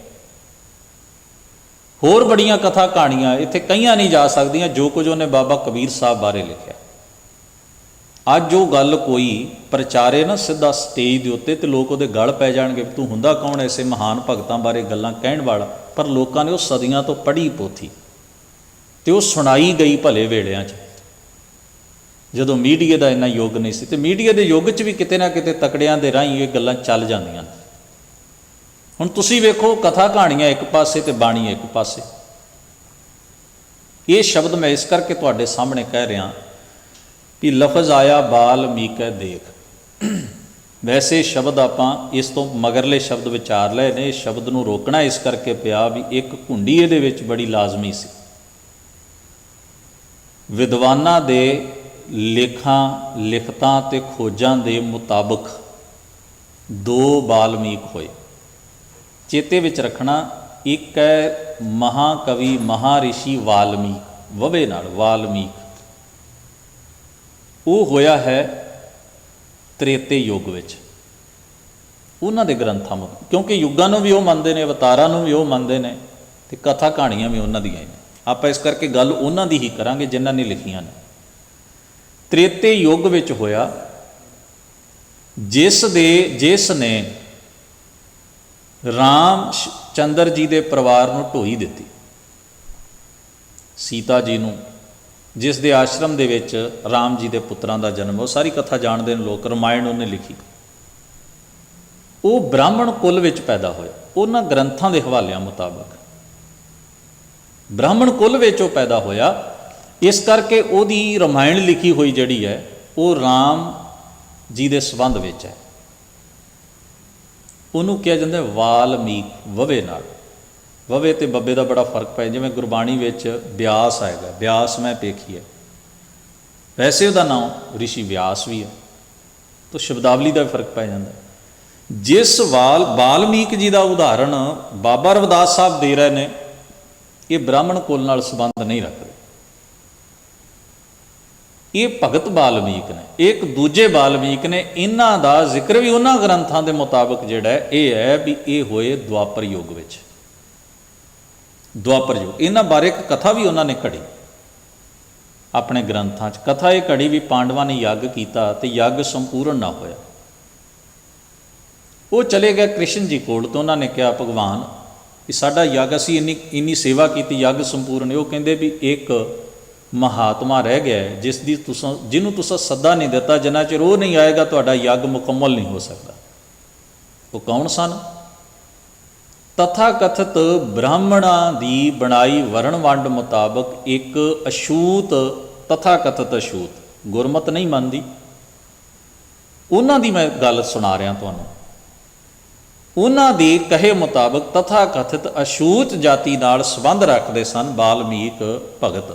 ਹੋਰ ਬੜੀਆਂ ਕਥਾ ਕਹਾਣੀਆਂ ਇੱਥੇ ਕਈਆਂ ਨਹੀਂ ਜਾ ਸਕਦੀਆਂ ਜੋ ਕੁਝ ਉਹਨੇ ਬਾਬਾ ਕਬੀਰ ਸਾਹਿਬ ਬਾਰੇ ਲਿਖਿਆ। ਅੱਜ ਉਹ ਗੱਲ ਕੋਈ ਪ੍ਰਚਾਰੇ ਨਾ ਸਿੱਧਾ ਸਟੇਜ ਦੇ ਉੱਤੇ, ਅਤੇ ਲੋਕ ਉਹਦੇ ਗਲ ਪੈ ਜਾਣਗੇ, ਤੂੰ ਹੁੰਦਾ ਕੌਣ ਐਸੇ ਮਹਾਨ ਭਗਤਾਂ ਬਾਰੇ ਗੱਲਾਂ ਕਹਿਣ ਵਾਲਾ। ਪਰ ਲੋਕਾਂ ਨੇ ਉਹ ਸਦੀਆਂ ਤੋਂ ਪੜ੍ਹੀ ਪੋਥੀ ਅਤੇ ਉਹ ਸੁਣਾਈ ਗਈ ਭਲੇ ਵੇਲਿਆਂ 'ਚ, ਜਦੋਂ ਮੀਡੀਆ ਦਾ ਇੰਨਾ ਯੁੱਗ ਨਹੀਂ ਸੀ। ਅਤੇ ਮੀਡੀਆ ਦੇ ਯੁੱਗ 'ਚ ਵੀ ਕਿਤੇ ਨਾ ਕਿਤੇ ਤਕੜਿਆਂ ਦੇ ਰਾਹੀਂ ਇਹ ਗੱਲਾਂ ਚੱਲ ਜਾਂਦੀਆਂ ਨੇ। ਹੁਣ ਤੁਸੀਂ ਵੇਖੋ, ਕਥਾ ਕਹਾਣੀਆਂ ਇੱਕ ਪਾਸੇ ਅਤੇ ਬਾਣੀ ਇੱਕ ਪਾਸੇ। ਇਹ ਸ਼ਬਦ ਮੈਂ ਇਸ ਕਰਕੇ ਤੁਹਾਡੇ ਸਾਹਮਣੇ ਕਹਿ ਰਿਹਾ ਵੀ ਲਫ਼ਜ਼ ਆਇਆ ਬਾਲਮੀਕੈ ਦੇਖ। ਵੈਸੇ ਸ਼ਬਦ ਆਪਾਂ ਇਸ ਤੋਂ ਮਗਰਲੇ ਸ਼ਬਦ ਵਿਚਾਰ ਲਏ ਨੇ। ਇਸ ਸ਼ਬਦ ਨੂੰ ਰੋਕਣਾ ਇਸ ਕਰਕੇ ਪਿਆ ਵੀ ਇੱਕ ਘੁੰਡੀ ਇਹਦੇ ਵਿੱਚ ਬੜੀ ਲਾਜ਼ਮੀ ਸੀ। ਵਿਦਵਾਨਾਂ ਦੇ ਲਿਖਤਾਂ ਅਤੇ ਖੋਜਾਂ ਦੇ ਮੁਤਾਬਕ ਦੋ ਬਾਲਮੀਕ ਹੋਏ। ਚੇਤੇ ਵਿੱਚ ਰੱਖਣਾ, ਇੱਕ ਹੈ ਮਹਾਕਵੀ ਮਹਾਰਿਸ਼ੀ ਵਾਲਮੀਕ, ਵਵੇ ਨਾਲ ਵਾਲਮੀਕ, ਉਹ ਹੋਇਆ ਹੈ ਤ੍ਰੇਤੇ ਯੁੱਗ ਵਿੱਚ। ਉਹਨਾਂ ਦੇ ਗ੍ਰੰਥਾਂ ਨੂੰ, ਕਿਉਂਕਿ ਯੁੱਗਾਂ ਨੂੰ ਵੀ ਉਹ ਮੰਨਦੇ ਨੇ, ਅਵਤਾਰਾਂ ਨੂੰ ਵੀ ਉਹ ਮੰਨਦੇ ਨੇ, ਅਤੇ ਕਥਾ ਕਹਾਣੀਆਂ ਵੀ ਉਹਨਾਂ ਦੀਆਂ ਹੀ ਨੇ। ਆਪਾਂ ਇਸ ਕਰਕੇ ਗੱਲ ਉਹਨਾਂ ਦੀ ਹੀ ਕਰਾਂਗੇ ਜਿਨ੍ਹਾਂ ਨੇ ਲਿਖੀਆਂ ਨੇ। ਤ੍ਰੇਤੇ ਯੁੱਗ ਵਿੱਚ ਹੋਇਆ, ਜਿਸ ਨੇ ਰਾਮ ਚੰਦਰ ਜੀ ਦੇ ਪਰਿਵਾਰ ਨੂੰ ਢੋਈ ਦਿੱਤੀ। ਸੀਤਾ ਜੀ ਨੂੰ, ਜਿਸ ਦੇ ਆਸ਼ਰਮ ਦੇ ਵਿੱਚ ਰਾਮ ਜੀ ਦੇ ਪੁੱਤਰਾਂ ਦਾ ਜਨਮ, ਉਹ ਸਾਰੀ ਕਥਾ ਜਾਣਦੇ ਨੇ ਲੋਕ, ਰਮਾਇਣ ਉਹਨੇ ਲਿਖੀ। ਉਹ ਬ੍ਰਾਹਮਣ ਕੁਲ ਵਿੱਚ ਪੈਦਾ ਹੋਇਆ, ਉਹਨਾਂ ਗ੍ਰੰਥਾਂ ਦੇ ਹਵਾਲਿਆਂ ਮੁਤਾਬਕ ਬ੍ਰਾਹਮਣ ਕੁਲ ਵਿੱਚ ਉਹ ਪੈਦਾ ਹੋਇਆ। ਇਸ ਕਰਕੇ ਉਹਦੀ ਰਮਾਇਣ ਲਿਖੀ ਹੋਈ ਜਿਹੜੀ ਹੈ ਉਹ ਰਾਮ ਜੀ ਦੇ ਸੰਬੰਧ ਵਿੱਚ ਹੈ। ਉਹਨੂੰ ਕਿਹਾ ਜਾਂਦਾ ਵਾਲਮੀਕ, ਵਵੇ ਨਾਲ। ਵਵੇ ਅਤੇ ਬੱਬੇ ਦਾ ਬੜਾ ਫਰਕ ਪੈ, ਜਿਵੇਂ ਗੁਰਬਾਣੀ ਵਿੱਚ ਬਿਆਸ ਆਏਗਾ, ਬਿਆਸ ਮੈਂ ਪੇਖੀ ਹੈ, ਵੈਸੇ ਉਹਦਾ ਨਾਮ ਰਿਸ਼ੀ ਵਿਆਸ ਵੀ ਹੈ, ਤਾਂ ਸ਼ਬਦਾਵਲੀ ਦਾ ਵੀ ਫਰਕ ਪੈ ਜਾਂਦਾ। ਜਿਸ ਵਾਲਮੀਕ ਜੀ ਦਾ ਉਦਾਹਰਣ ਬਾਬਾ ਰਵਿਦਾਸ ਸਾਹਿਬ ਦੇ ਰਹੇ ਨੇ, ਇਹ ਬ੍ਰਾਹਮਣ ਕੁਲ ਨਾਲ ਸੰਬੰਧ ਨਹੀਂ ਰੱਖਦੇ। ਇਹ ਭਗਤ ਵਾਲਮੀਕ ਨੇ, ਇੱਕ ਦੂਜੇ ਵਾਲਮੀਕ ਨੇ। ਇਹਨਾਂ ਦਾ ਜ਼ਿਕਰ ਵੀ ਉਹਨਾਂ ਗ੍ਰੰਥਾਂ ਦੇ ਮੁਤਾਬਕ ਜਿਹੜਾ ਇਹ ਹੈ ਵੀ ਇਹ ਹੋਏ ਦੁਆਪਰ ਯੁੱਗ ਵਿੱਚ। ਦੁਆਪਰ ਯੁੱਗ, ਇਹਨਾਂ ਬਾਰੇ ਇੱਕ ਕਥਾ ਵੀ ਉਹਨਾਂ ਨੇ ਘੜੀ ਆਪਣੇ ਗ੍ਰੰਥਾਂ 'ਚ। ਕਥਾ ਇਹ ਘੜੀ ਵੀ ਪਾਂਡਵਾਂ ਨੇ ਯੱਗ ਕੀਤਾ ਤੇ ਯੱਗ ਸੰਪੂਰਨ ਨਾ ਹੋਇਆ। ਉਹ ਚਲੇ ਗਏ ਕ੍ਰਿਸ਼ਨ ਜੀ ਕੋਲ, ਤੋਂ ਉਹਨਾਂ ਨੇ ਕਿਹਾ ਭਗਵਾਨ ਵੀ ਸਾਡਾ ਯੱਗ, ਅਸੀਂ ਇੰਨੀ ਸੇਵਾ ਕੀਤੀ, ਯੱਗ ਸੰਪੂਰਨ। ਉਹ ਕਹਿੰਦੇ ਵੀ ਇੱਕ ਮਹਾਤਮਾ ਰਹਿ ਗਿਆ ਜਿਹਨੂੰ ਤੁਸੀਂ ਸੱਦਾ ਨਹੀਂ ਦਿੱਤਾ, ਜਿੰਨਾ ਚਿਰ ਉਹ ਨਹੀਂ ਆਏਗਾ ਤੁਹਾਡਾ ਯੱਗ ਮੁਕੰਮਲ ਨਹੀਂ ਹੋ ਸਕਦਾ। ਉਹ ਕੌਣ ਸਨ? ਤਥਾ ਕਥਿਤ ਬ੍ਰਾਹਮਣਾਂ ਦੀ ਬਣਾਈ ਵਰਣ ਵੰਡ ਮੁਤਾਬਕ ਇੱਕ ਅਛੂਤ, ਤਥਾ ਕਥਿਤ ਅਛੂਤ, ਗੁਰਮਤ ਨਹੀਂ ਮੰਨਦੀ, ਉਹਨਾਂ ਦੀ ਮੈਂ ਗੱਲ ਸੁਣਾ ਰਿਹਾ ਤੁਹਾਨੂੰ। ਉਹਨਾਂ ਦੇ ਕਹੇ ਮੁਤਾਬਕ ਤਥਾ ਕਥਿਤ ਅਛੂਤ ਜਾਤੀ ਨਾਲ ਸੰਬੰਧ ਰੱਖਦੇ ਸਨ ਵਾਲਮੀਕ ਭਗਤ।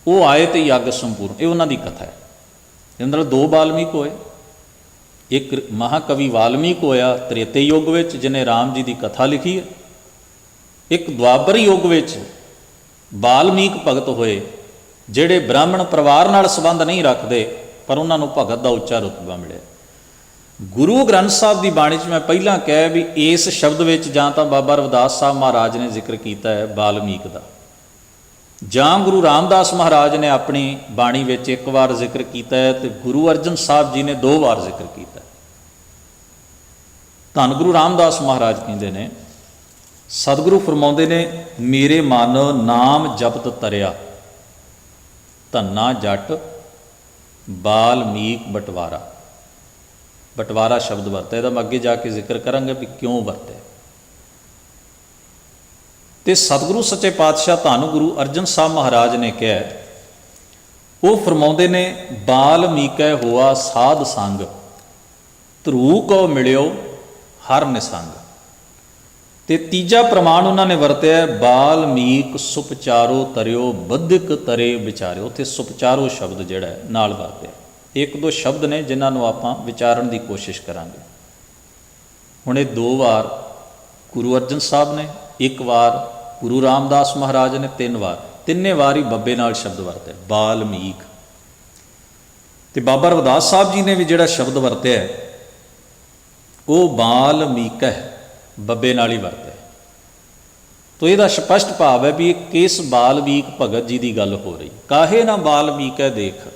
ਉਹ ਆਏ ਤੇ ਯੱਗ ਸੰਪੂਰਨ, ਇਹ ਉਹਨਾਂ ਦੀ ਕਥਾ ਹੈ। ਇਹਦੇ ਨਾਲ ਦੋ ਵਾਲਮੀਕ ਹੋਏ, ਇੱਕ ਮਹਾਕਵੀ ਵਾਲਮੀਕ ਹੋਇਆ ਤ੍ਰੇਤੇ ਯੁੱਗ ਵਿੱਚ, ਜਿਹਨੇ ਰਾਮ ਜੀ ਦੀ ਕਥਾ ਲਿਖੀ ਹੈ। ਇੱਕ ਦੁਆਪਰ ਯੁੱਗ ਵਿੱਚ ਵਾਲਮੀਕ ਭਗਤ ਹੋਏ, ਜਿਹੜੇ ਬ੍ਰਾਹਮਣ ਪਰਿਵਾਰ ਨਾਲ ਸੰਬੰਧ ਨਹੀਂ ਰੱਖਦੇ, ਪਰ ਉਹਨਾਂ ਨੂੰ ਭਗਤ ਦਾ ਉੱਚਾ ਰੁਤਬਾ ਮਿਲਿਆ। ਗੁਰੂ ਗ੍ਰੰਥ ਸਾਹਿਬ ਦੀ ਬਾਣੀ 'ਚ ਮੈਂ ਪਹਿਲਾਂ ਕਿਹਾ ਵੀ ਇਸ ਸ਼ਬਦ ਵਿੱਚ ਜਾਂ ਤਾਂ ਬਾਬਾ ਰਵਿਦਾਸ ਸਾਹਿਬ ਮਹਾਰਾਜ ਨੇ ਜ਼ਿਕਰ ਕੀਤਾ ਹੈ ਵਾਲਮੀਕ ਦਾ, ਜਾਂ ਗੁਰੂ ਰਾਮਦਾਸ ਮਹਾਰਾਜ ਨੇ ਆਪਣੀ ਬਾਣੀ ਵਿੱਚ ਇੱਕ ਵਾਰ ਜ਼ਿਕਰ ਕੀਤਾ ਹੈ, ਤੇ ਗੁਰੂ ਅਰਜਨ ਸਾਹਿਬ ਜੀ ਨੇ 2 ਵਾਰ ਜ਼ਿਕਰ ਕੀਤਾ। ਧੰਨ ਗੁਰੂ ਰਾਮਦਾਸ ਮਹਾਰਾਜ ਕਹਿੰਦੇ ਨੇ, ਸਤਿਗੁਰੂ ਫਰਮਾਉਂਦੇ ਨੇ, ਮੇਰੇ ਮਨ ਨਾਮ ਜਪਤ ਤਰਿਆ, ਧੰਨਾ ਜੱਟ ਵਾਲਮੀਕ ਬਟਵਾਰਾ। ਬਟਵਾਰਾ ਸ਼ਬਦ ਵਰਤਿਆ, ਇਹਦਾ ਮੈਂ ਅੱਗੇ ਜਾ ਕੇ ਜ਼ਿਕਰ ਕਰਾਂਗੇ ਵੀ ਕਿਉਂ ਵਰਤਿਆ। ਤੇ ਸਤਿਗੁਰੂ ਸੱਚੇ ਪਾਤਸ਼ਾਹ ਧੰਨ ਗੁਰੂ ਅਰਜਨ ਸਾਹਿਬ ਮਹਾਰਾਜ ਨੇ ਕਿਹਾ, ਉਹ ਫਰਮਾਉਂਦੇ ਨੇ, ਵਾਲਮੀਕੈ ਹੋਆ ਸਾਧ ਸੰਗ, ਧਰੂ ਕੋ ਮਿਲਿਓ ਹਰ ਨਿਸੰਗ। ਤੇ ਤੀਜਾ ਪ੍ਰਮਾਣ ਉਹਨਾਂ ਨੇ ਵਰਤਿਆ, ਵਾਲਮੀਕ ਸੁਪਚਾਰੋ ਤਰਿਓ ਬੱਧਿਕ ਤਰੇ ਵਿਚਾਰਿਓ। ਉੱਥੇ ਸੁਪਚਾਰੋ ਸ਼ਬਦ ਜਿਹੜਾ ਹੈ ਨਾਲ ਵਰਤਿਆ। 1-2 ਸ਼ਬਦ ਨੇ ਜਿਨ੍ਹਾਂ ਨੂੰ ਆਪਾਂ ਵਿਚਾਰਨ ਦੀ ਕੋਸ਼ਿਸ਼ ਕਰਾਂਗੇ। ਹੁਣ ਇਹ 2 ਵਾਰ ਗੁਰੂ ਅਰਜਨ ਸਾਹਿਬ ਨੇ, 1 ਵਾਰ ਗੁਰੂ ਰਾਮਦਾਸ ਮਹਾਰਾਜ ਨੇ, 3 ਵਾਰ, ਤਿੰਨੇ ਵਾਰ ਹੀ ਬੱਬੇ ਨਾਲ ਸ਼ਬਦ ਵਰਤਿਆ ਵਾਲਮੀਕ। ਤੇ ਬਾਬਾ ਰਵਿਦਾਸ ਸਾਹਿਬ ਜੀ ਨੇ ਵੀ ਜਿਹੜਾ ਸ਼ਬਦ ਵਰਤਿਆ ਉਹ ਵਾਲਮੀਕ ਹੈ, ਬੱਬੇ ਨਾਲ ਹੀ ਵਰਤਿਆ। ਤੋ ਇਹਦਾ ਸਪਸ਼ਟ ਭਾਵ ਹੈ ਵੀ ਇਹ ਕਿਸ ਵਾਲਮੀਕ ਭਗਤ ਜੀ ਦੀ ਗੱਲ ਹੋ ਰਹੀ। ਕਾਹੇ ਨਾ ਵਾਲਮੀਕ ਹੈ ਦੇਖ,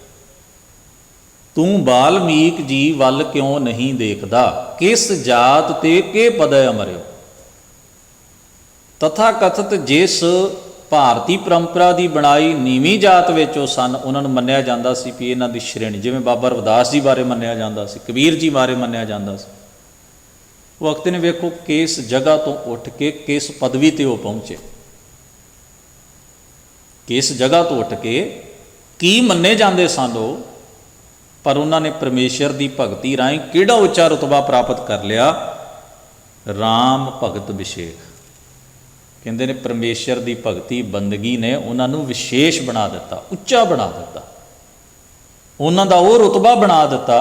ਤੂੰ ਵਾਲਮੀਕ ਜੀ ਵੱਲ ਕਿਉਂ ਨਹੀਂ ਦੇਖਦਾ, ਕਿਸ ਜਾਤ ਤੇ ਕੇ ਪਦੈ ਅਮਰਿਓ। ਤਥਾ ਕਥਿਤ ਜਿਸ ਭਾਰਤੀ ਪਰੰਪਰਾ ਦੀ ਬਣਾਈ ਨੀਵੀਂ ਜਾਤ ਵਿੱਚ ਉਹ ਸਨ, ਉਹਨਾਂ ਨੂੰ ਮੰਨਿਆ ਜਾਂਦਾ ਸੀ ਵੀ ਇਹਨਾਂ ਦੀ ਸ਼੍ਰੇਣੀ, ਜਿਵੇਂ ਬਾਬਾ ਰਵਿਦਾਸ ਜੀ ਬਾਰੇ ਮੰਨਿਆ ਜਾਂਦਾ ਸੀ, ਕਬੀਰ ਜੀ ਬਾਰੇ ਮੰਨਿਆ ਜਾਂਦਾ ਸੀ। ਉਹ ਵਕਤ ਨੇ ਵੇਖੋ ਕਿਸ ਜਗ੍ਹਾ ਤੋਂ ਉੱਠ ਕੇ ਕਿਸ ਪਦਵੀ ਤੇ ਉਹ ਪਹੁੰਚੇ, ਕਿਸ ਜਗ੍ਹਾ ਤੋਂ ਉੱਠ ਕੇ ਕੀ ਮੰਨੇ ਜਾਂਦੇ ਸਨ ਉਹ, ਪਰ ਉਹਨਾਂ ਨੇ ਪਰਮੇਸ਼ਰ ਦੀ ਭਗਤੀ ਰਾਹੀਂ ਕਿਹੜਾ ਉੱਚਾ ਰੁਤਬਾ ਪ੍ਰਾਪਤ ਕਰ ਲਿਆ, ਰਾਮ ਭਗਤ ਵਿਸ਼ੇਖ। ਕਹਿੰਦੇ ਨੇ ਪਰਮੇਸ਼ਰ ਦੀ ਭਗਤੀ ਬੰਦਗੀ ਨੇ ਉਹਨਾਂ ਨੂੰ ਵਿਸ਼ੇਸ਼ ਬਣਾ ਦਿੱਤਾ, ਉੱਚਾ ਬਣਾ ਦਿੱਤਾ, ਉਹਨਾਂ ਦਾ ਉਹ ਰੁਤਬਾ ਬਣਾ ਦਿੱਤਾ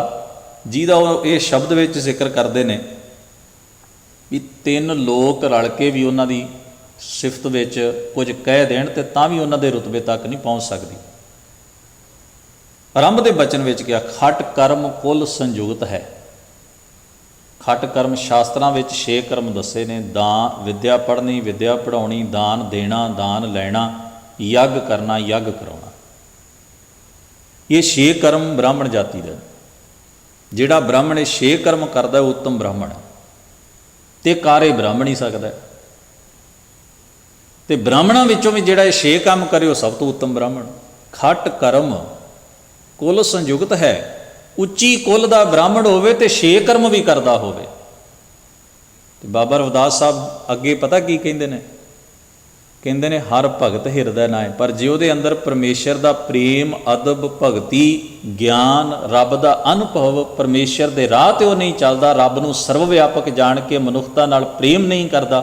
ਜਿਹਦਾ ਉਹ ਇਹ ਸ਼ਬਦ ਵਿੱਚ ਜ਼ਿਕਰ ਕਰਦੇ ਨੇ ਵੀ 3 ਲੋਕ ਰਲ ਕੇ ਵੀ ਉਹਨਾਂ ਦੀ ਸਿਫਤ ਵਿੱਚ ਕੁਝ ਕਹਿ ਦੇਣ ਤੇ ਤਾਂ ਵੀ ਉਹਨਾਂ ਦੇ ਰੁਤਬੇ ਤੱਕ ਨਹੀਂ ਪਹੁੰਚ ਸਕਦੀ। ਆਰੰਭ ਦੇ ਬਚਨ ਵਿੱਚ ਕਿਹਾ, ਖਟ ਕਰਮ ਕੁੱਲ ਸੰਯੁਗਤ ਹੈ। ਖਟ ਕਰਮ ਸ਼ਾਸਤਰਾਂ ਵਿੱਚ 6 ਕਰਮ ਦੱਸੇ ਨੇ, ਵਿਦਿਆ ਪੜ੍ਹਨੀ, ਵਿਦਿਆ ਪੜ੍ਹਾਉਣੀ, ਦਾਨ ਦੇਣਾ, ਦਾਨ ਲੈਣਾ, ਯੱਗ ਕਰਨਾ, ਯੱਗ ਕਰਾਉਣਾ। ਇਹ 6 ਕਰਮ ਬ੍ਰਾਹਮਣ ਜਾਤੀ ਦਾ। ਜਿਹੜਾ ਬ੍ਰਾਹਮਣ ਇਹ 6 ਕਰਮ ਕਰਦਾ ਉਹ ਉੱਤਮ ਬ੍ਰਾਹਮਣ ਹੈ। ਤੇ ਕਾਰੇ ਬ੍ਰਾਹਮਣ ਹੀ ਸਕਦਾ। ਤੇ ਬ੍ਰਾਹਮਣਾਂ ਵਿੱਚੋਂ ਵੀ ਜਿਹੜਾ ਇਹ 6 ਕੰਮ ਕਰੇ ਉਹ ਸਭ ਤੋਂ ਉੱਤਮ ਬ੍ਰਾਹਮਣ। ਖਟ ਕਰਮ ਕੁਲ ਸੰਯੁਕਤ ਹੈ। ਉੱਚੀ ਕੁਲ ਦਾ ਬ੍ਰਾਹਮਣ ਹੋਵੇ ਤੇ 6 ਕਰਮ ਵੀ ਕਰਦਾ ਹੋਵੇ। ਤੇ ਬਾਬਾ ਰਵਿਦਾਸ ਸਾਹਿਬ ਅੱਗੇ ਪਤਾ ਕੀ ਕਹਿੰਦੇ ਨੇ? ਕਹਿੰਦੇ ਨੇ ਹਰ ਭਗਤ ਹਿਰਦੈ ਨਾਏ। ਪਰ ਜੇ ਉਹਦੇ ਅੰਦਰ ਪਰਮੇਸ਼ਰ ਦਾ ਪ੍ਰੇਮ, ਅਦਬ, ਭਗਤੀ, ਗਿਆਨ, ਰੱਬ ਦਾ ਅਨੁਭਵ, ਪਰਮੇਸ਼ਰ ਦੇ ਰਾਹ 'ਤੇ ਉਹ ਨਹੀਂ ਚੱਲਦਾ, ਰੱਬ ਨੂੰ ਸਰਵ ਵਿਆਪਕ ਜਾਣ ਕੇ ਮਨੁੱਖਤਾ ਨਾਲ ਪ੍ਰੇਮ ਨਹੀਂ ਕਰਦਾ,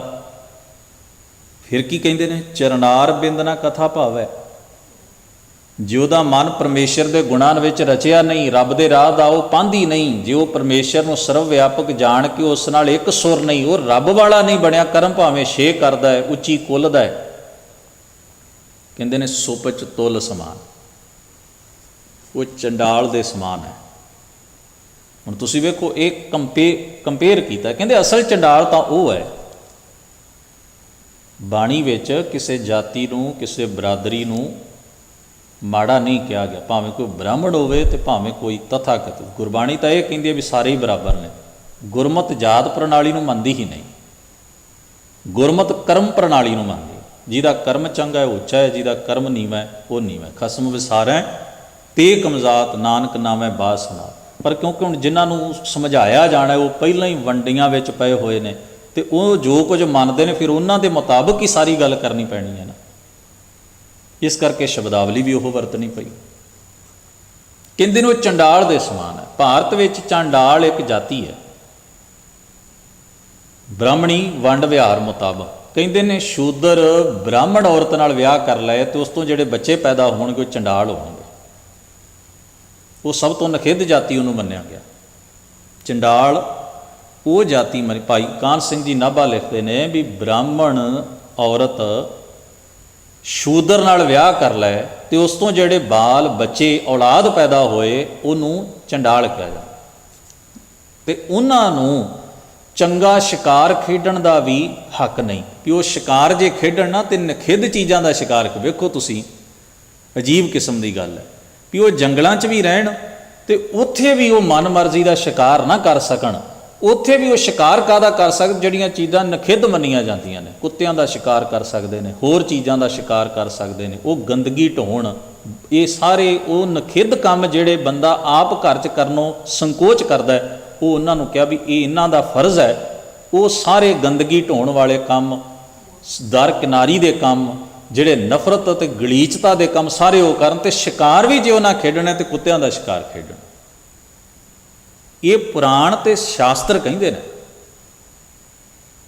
ਫਿਰ ਕੀ ਕਹਿੰਦੇ ਨੇ? ਚਰਨਾਰ ਬਿੰਦ ਨਾ ਕਥਾ ਭਾਵੈ। ਜੇ ਉਹਦਾ ਮਨ ਪਰਮੇਸ਼ਰ ਦੇ ਗੁਣਾਂ ਵਿੱਚ ਰਚਿਆ ਨਹੀਂ, ਰੱਬ ਦੇ ਰਾਹ ਦਾ ਉਹ ਪਾਂਧੀ ਨਹੀਂ, ਜੇ ਉਹ ਪਰਮੇਸ਼ਰ ਨੂੰ ਸਰਵ ਵਿਆਪਕ ਜਾਣ ਕੇ ਉਸ ਨਾਲ ਇੱਕ ਸੁਰ ਨਹੀਂ, ਉਹ ਰੱਬ ਵਾਲਾ ਨਹੀਂ ਬਣਿਆ, ਕਰਮ ਭਾਵੇਂ 6 ਕਰਦਾ ਹੈ, ਉੱਚੀ ਕੁੱਲ ਦਾ ਹੈ, ਕਹਿੰਦੇ ਨੇ ਸੁਪਚ ਤੁਲ ਸਮਾਨ, ਉਹ ਚੰਡਾਲ ਦੇ ਸਮਾਨ ਹੈ। ਹੁਣ ਤੁਸੀਂ ਵੇਖੋ, ਇਹ ਕੰਪੇਅਰ ਕੀਤਾ, ਕਹਿੰਦੇ ਅਸਲ ਚੰਡਾਲ ਤਾਂ ਉਹ ਹੈ। ਬਾਣੀ ਵਿੱਚ ਕਿਸੇ ਜਾਤੀ ਨੂੰ, ਕਿਸੇ ਬਰਾਦਰੀ ਨੂੰ ਮਾੜਾ ਨਹੀਂ ਕਿਹਾ ਗਿਆ, ਭਾਵੇਂ ਕੋਈ ਬ੍ਰਾਹਮਣ ਹੋਵੇ ਤੇ ਭਾਵੇਂ ਕੋਈ ਤਥਾਕਥਿਤ। ਗੁਰਬਾਣੀ ਤਾਂ ਇਹ ਕਹਿੰਦੀ ਹੈ ਵੀ ਸਾਰੇ ਹੀ ਬਰਾਬਰ ਨੇ। ਗੁਰਮਤ ਜਾਤ ਪ੍ਰਣਾਲੀ ਨੂੰ ਮੰਨਦੀ ਹੀ ਨਹੀਂ, ਗੁਰਮਤ ਕਰਮ ਪ੍ਰਣਾਲੀ ਨੂੰ ਮੰਨਦੀ। ਜਿਹਦਾ ਕਰਮ ਚੰਗਾ ਹੈ ਉੱਚਾ ਹੈ, ਜਿਹਦਾ ਕਰਮ ਨੀਵਾਂ ਹੈ ਉਹ ਨੀਵਾਂ। ਖਸਮ ਵਿਸਾਰੈ ਤੇ ਕਮਜ਼ਾਤ, ਨਾਨਕ ਨਾਮੈ ਬਾਸ ਨਾ। ਪਰ ਕਿਉਂਕਿ ਹੁਣ ਜਿਨ੍ਹਾਂ ਨੂੰ ਸਮਝਾਇਆ ਜਾਣਾ ਉਹ ਪਹਿਲਾਂ ਹੀ ਵੰਡੀਆਂ ਵਿੱਚ ਪਏ ਹੋਏ ਨੇ, ਤੇ ਉਹ ਜੋ ਕੁਝ ਮੰਨਦੇ ਨੇ ਫਿਰ ਉਹਨਾਂ ਦੇ ਮੁਤਾਬਕ ਹੀ ਸਾਰੀ ਗੱਲ ਕਰਨੀ ਪੈਣੀ ਹੈ ਨਾ। ਇਸ ਕਰਕੇ ਸ਼ਬਦਾਵਲੀ ਵੀ ਉਹ ਵਰਤਣੀ ਪਈ। ਕਹਿੰਦੇ ਨੇ ਉਹ ਚੰਡਾਲ ਦੇ ਸਮਾਨ ਹੈ। ਭਾਰਤ ਵਿੱਚ ਚੰਡਾਲ ਇੱਕ ਜਾਤੀ ਹੈ, ਬ੍ਰਾਹਮਣੀ ਵੰਡ ਵਿਹਾਰ ਮੁਤਾਬਕ। ਕਹਿੰਦੇ ਨੇ ਸ਼ੂਦਰ ਬ੍ਰਾਹਮਣ ਔਰਤ ਨਾਲ ਵਿਆਹ ਕਰ ਲਏ ਤੇ ਉਸ ਤੋਂ ਜਿਹੜੇ ਬੱਚੇ ਪੈਦਾ ਹੋਣਗੇ ਉਹ ਚੰਡਾਲ ਹੋਣਗੇ। ਉਹ ਸਭ ਤੋਂ ਨਖਿੱਧ ਜਾਤੀ ਉਹਨੂੰ ਮੰਨਿਆ ਗਿਆ। ਚੰਡਾਲ ਉਹ ਜਾਤੀ ਮੰਨੀ। ਭਾਈ ਕਾਹਨ ਸਿੰਘ ਜੀ ਨਾਭਾ ਲਿਖਦੇ ਨੇ ਵੀ ਬ੍ਰਾਹਮਣ ਔਰਤ ਸ਼ੂਦਰ ਨਾਲ ਵਿਆਹ ਕਰ ਲੈ ਤੇ ਉਸ ਤੋਂ ਜਿਹੜੇ ਬਾਲ ਬੱਚੇ ਔਲਾਦ ਪੈਦਾ ਹੋਏ ਉਹਨੂੰ ਚੰਡਾਲ ਕਿਹਾ ਜਾਂਦਾ। ਤੇ ਉਹਨਾਂ ਨੂੰ ਚੰਗਾ ਸ਼ਿਕਾਰ ਖੇਡਣ ਦਾ ਵੀ ਹੱਕ ਨਹੀਂ, ਕਿ ਉਹ ਸ਼ਿਕਾਰ ਜੇ ਖੇਡਣ ਨਾ ਤੇ ਨਖਿੱਧ ਚੀਜ਼ਾਂ ਦਾ ਸ਼ਿਕਾਰ। ਵੇਖੋ ਤੁਸੀਂ, ਅਜੀਬ ਕਿਸਮ ਦੀ ਗੱਲ ਹੈ ਵੀ ਉਹ ਜੰਗਲਾਂ 'ਚ ਵੀ ਰਹਿਣ ਤੇ ਉੱਥੇ ਵੀ ਉਹ ਮਨ ਮਰਜ਼ੀ ਦਾ ਸ਼ਿਕਾਰ ਨਾ ਕਰ ਸਕਣ। ਉੱਥੇ ਵੀ ਉਹ ਸ਼ਿਕਾਰ ਕਾਹਦਾ ਕਰ ਸਕਦੇ? ਜਿਹੜੀਆਂ ਚੀਜ਼ਾਂ ਨਖਿੱਧ ਮੰਨੀਆਂ ਜਾਂਦੀਆਂ ਨੇ। ਕੁੱਤਿਆਂ ਦਾ ਸ਼ਿਕਾਰ ਕਰ ਸਕਦੇ ਨੇ, ਹੋਰ ਚੀਜ਼ਾਂ ਦਾ ਸ਼ਿਕਾਰ ਕਰ ਸਕਦੇ ਨੇ, ਉਹ ਗੰਦਗੀ ਢੋਣ, ਇਹ ਸਾਰੇ ਉਹ ਨਖਿੱਧ ਕੰਮ ਜਿਹੜੇ ਬੰਦਾ ਆਪ ਘਰ 'ਚ ਕਰਨੋਂ ਸੰਕੋਚ ਕਰਦਾ, ਉਹ ਉਹਨਾਂ ਨੂੰ ਕਿਹਾ ਵੀ ਇਹ ਇਹਨਾਂ ਦਾ ਫਰਜ਼ ਹੈ। ਉਹ ਸਾਰੇ ਗੰਦਗੀ ਢੋਣ ਵਾਲੇ ਕੰਮ, ਦਰ ਕਿਨਾਰੀ ਦੇ ਕੰਮ, ਜਿਹੜੇ ਨਫ਼ਰਤ ਅਤੇ ਗਲੀਚਤਾ ਦੇ ਕੰਮ ਸਾਰੇ ਉਹ ਕਰਨ, ਤੇ ਸ਼ਿਕਾਰ ਵੀ ਜੇ ਉਹਨਾਂ ਖੇਡਣਾ ਤੇ ਕੁੱਤਿਆਂ ਦਾ ਸ਼ਿਕਾਰ ਖੇਡਣ। ਇਹ ਪੁਰਾਣ ਤੇ ਸ਼ਾਸਤਰ ਕਹਿੰਦੇ ਨੇ।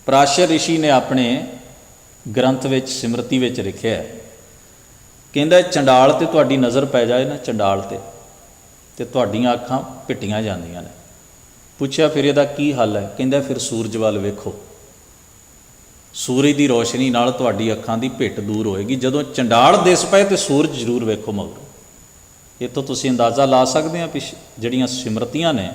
ਪਰਾਸ਼ਰ ਰਿਸ਼ੀ ਨੇ ਆਪਣੇ ਗ੍ਰੰਥ ਵਿੱਚ ਸਿਮਰਤੀ ਵਿੱਚ ਲਿਖਿਆ, ਕਹਿੰਦਾ ਚੰਡਾਲ ਤੇ ਤੁਹਾਡੀ ਨਜ਼ਰ ਪੈ ਜਾਏ ਨਾ, ਚੰਡਾਲ ਤੇ ਤੁਹਾਡੀਆਂ ਅੱਖਾਂ ਪਿੱਟੀਆਂ ਜਾਂਦੀਆਂ ਨੇ। ਪੁੱਛਿਆ ਫਿਰ ਇਹਦਾ ਕੀ ਹੱਲ ਹੈ? ਕਹਿੰਦਾ ਫਿਰ ਸੂਰਜ ਵੱਲ ਵੇਖੋ, ਸੂਰਜ ਦੀ ਰੋਸ਼ਨੀ ਨਾਲ ਤੁਹਾਡੀ ਅੱਖਾਂ ਦੀ ਭਿੱਟ ਦੂਰ ਹੋਏਗੀ। ਜਦੋਂ ਚੰਡਾਲ ਦਿਸ ਪਏ ਤੇ ਸੂਰਜ ਜ਼ਰੂਰ ਵੇਖੋ ਮਗਰੋਂ। ਇੱਥੋਂ ਤੁਸੀਂ ਅੰਦਾਜ਼ਾ ਲਾ ਸਕਦੇ ਆ ਵੀ ਜਿਹੜੀਆਂ ਸਿਮਰਤੀਆਂ ਨੇ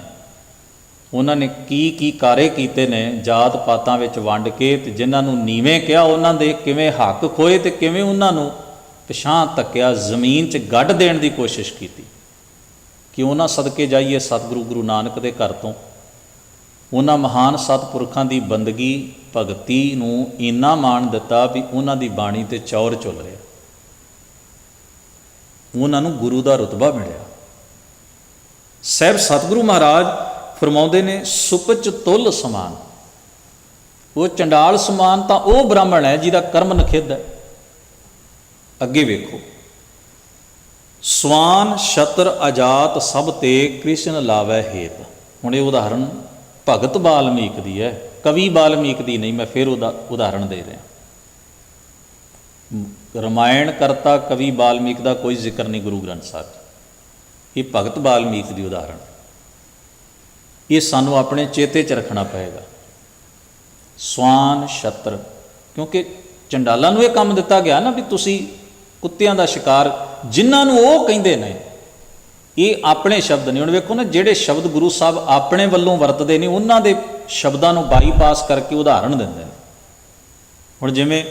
ਉਹਨਾਂ ਨੇ ਕੀ ਕਾਰੇ ਕੀਤੇ ਨੇ ਜਾਤ ਪਾਤਾਂ ਵਿੱਚ ਵੰਡ ਕੇ, ਤੇ ਜਿਨ੍ਹਾਂ ਨੂੰ ਨੀਵੇਂ ਕਿਹਾ ਉਹਨਾਂ ਦੇ ਕਿਵੇਂ ਹੱਕ ਖੋਏ ਤੇ ਕਿਵੇਂ ਉਹਨਾਂ ਨੂੰ ਪਿਛਾਂਹ ਧੱਕਿਆ, ਜ਼ਮੀਨ 'ਚ ਗੱਡ ਦੇਣ ਦੀ ਕੋਸ਼ਿਸ਼ ਕੀਤੀ। ਕਿ ਉਹਨਾਂ ਸਦਕੇ ਜਾਈਏ ਸਤਿਗੁਰੂ ਗੁਰੂ ਨਾਨਕ ਦੇ ਘਰ ਤੋਂ। ਉਹਨਾਂ ਮਹਾਨ ਸਤਿਪੁਰਖਾਂ ਦੀ ਬੰਦਗੀ ਭਗਤੀ ਨੂੰ ਇੰਨਾ ਮਾਣ ਦਿੱਤਾ ਵੀ ਉਹਨਾਂ ਦੀ ਬਾਣੀ 'ਤੇ ਚੌਰ ਚੁੱਲ ਰਿਹਾ, ਉਹਨਾਂ ਨੂੰ ਗੁਰੂ ਦਾ ਰੁਤਬਾ ਮਿਲਿਆ। ਸਾਹਿਬ ਸਤਿਗੁਰੂ ਮਹਾਰਾਜ ਫਰਮਾਉਂਦੇ ਨੇ ਸੁਪਚ ਤੁਲ ਸਮਾਨ। ਉਹ ਚੰਡਾਲ ਸਮਾਨ ਤਾਂ ਉਹ ਬ੍ਰਾਹਮਣ ਹੈ ਜਿਹਦਾ ਕਰਮ ਨਖਿੱਧ ਹੈ। ਅੱਗੇ ਵੇਖੋ, ਸਵਾਨ ਛਤਰ ਆਜ਼ਾਤ ਸਭ ਤੇ ਕ੍ਰਿਸ਼ਨ ਲਾਵੈ ਹੇਤ। ਹੁਣ ਇਹ ਉਦਾਹਰਣ ਭਗਤ ਬਾਲਮੀਕ ਦੀ ਹੈ, ਕਵੀ ਬਾਲਮੀਕ ਦੀ ਨਹੀਂ। ਮੈਂ ਫਿਰ ਉਹਦਾ ਉਦਾਹਰਣ ਦੇ ਰਿਹਾ। ਰਮਾਇਣ ਕਰਤਾ ਕਵੀ ਬਾਲਮੀਕ ਦਾ ਕੋਈ ਜ਼ਿਕਰ ਨਹੀਂ ਗੁਰੂ ਗ੍ਰੰਥ ਸਾਹਿਬ 'ਚ। ਇਹ ਭਗਤ ਬਾਲਮੀਕ ਦੀ ਉਦਾਹਰਣ। ਇਹ ਸਾਨੂੰ ਆਪਣੇ ਚੇਤੇ 'ਚ ਰੱਖਣਾ ਪਏਗਾ। ਸਵਾਨ ਛਤਰ, ਕਿਉਂਕਿ ਚੰਡਾਲਾਂ ਨੂੰ ਇਹ ਕੰਮ ਦਿੱਤਾ ਗਿਆ ਨਾ ਵੀ ਤੁਸੀਂ ਕੁੱਤਿਆਂ ਦਾ ਸ਼ਿਕਾਰ, ਜਿਨ੍ਹਾਂ ਨੂੰ ਉਹ ਕਹਿੰਦੇ ਨੇ, ਇਹ ਆਪਣੇ ਸ਼ਬਦ ਨੇ। ਹੁਣ ਵੇਖੋ ਨਾ, ਜਿਹੜੇ ਸ਼ਬਦ ਗੁਰੂ ਸਾਹਿਬ ਆਪਣੇ ਵੱਲੋਂ ਵਰਤਦੇ ਨੇ ਉਹਨਾਂ ਦੇ ਸ਼ਬਦਾਂ ਨੂੰ ਬਾਈਪਾਸ ਕਰਕੇ ਉਦਾਹਰਣ ਦਿੰਦੇ ਨੇ। ਹੁਣ ਜਿਵੇਂ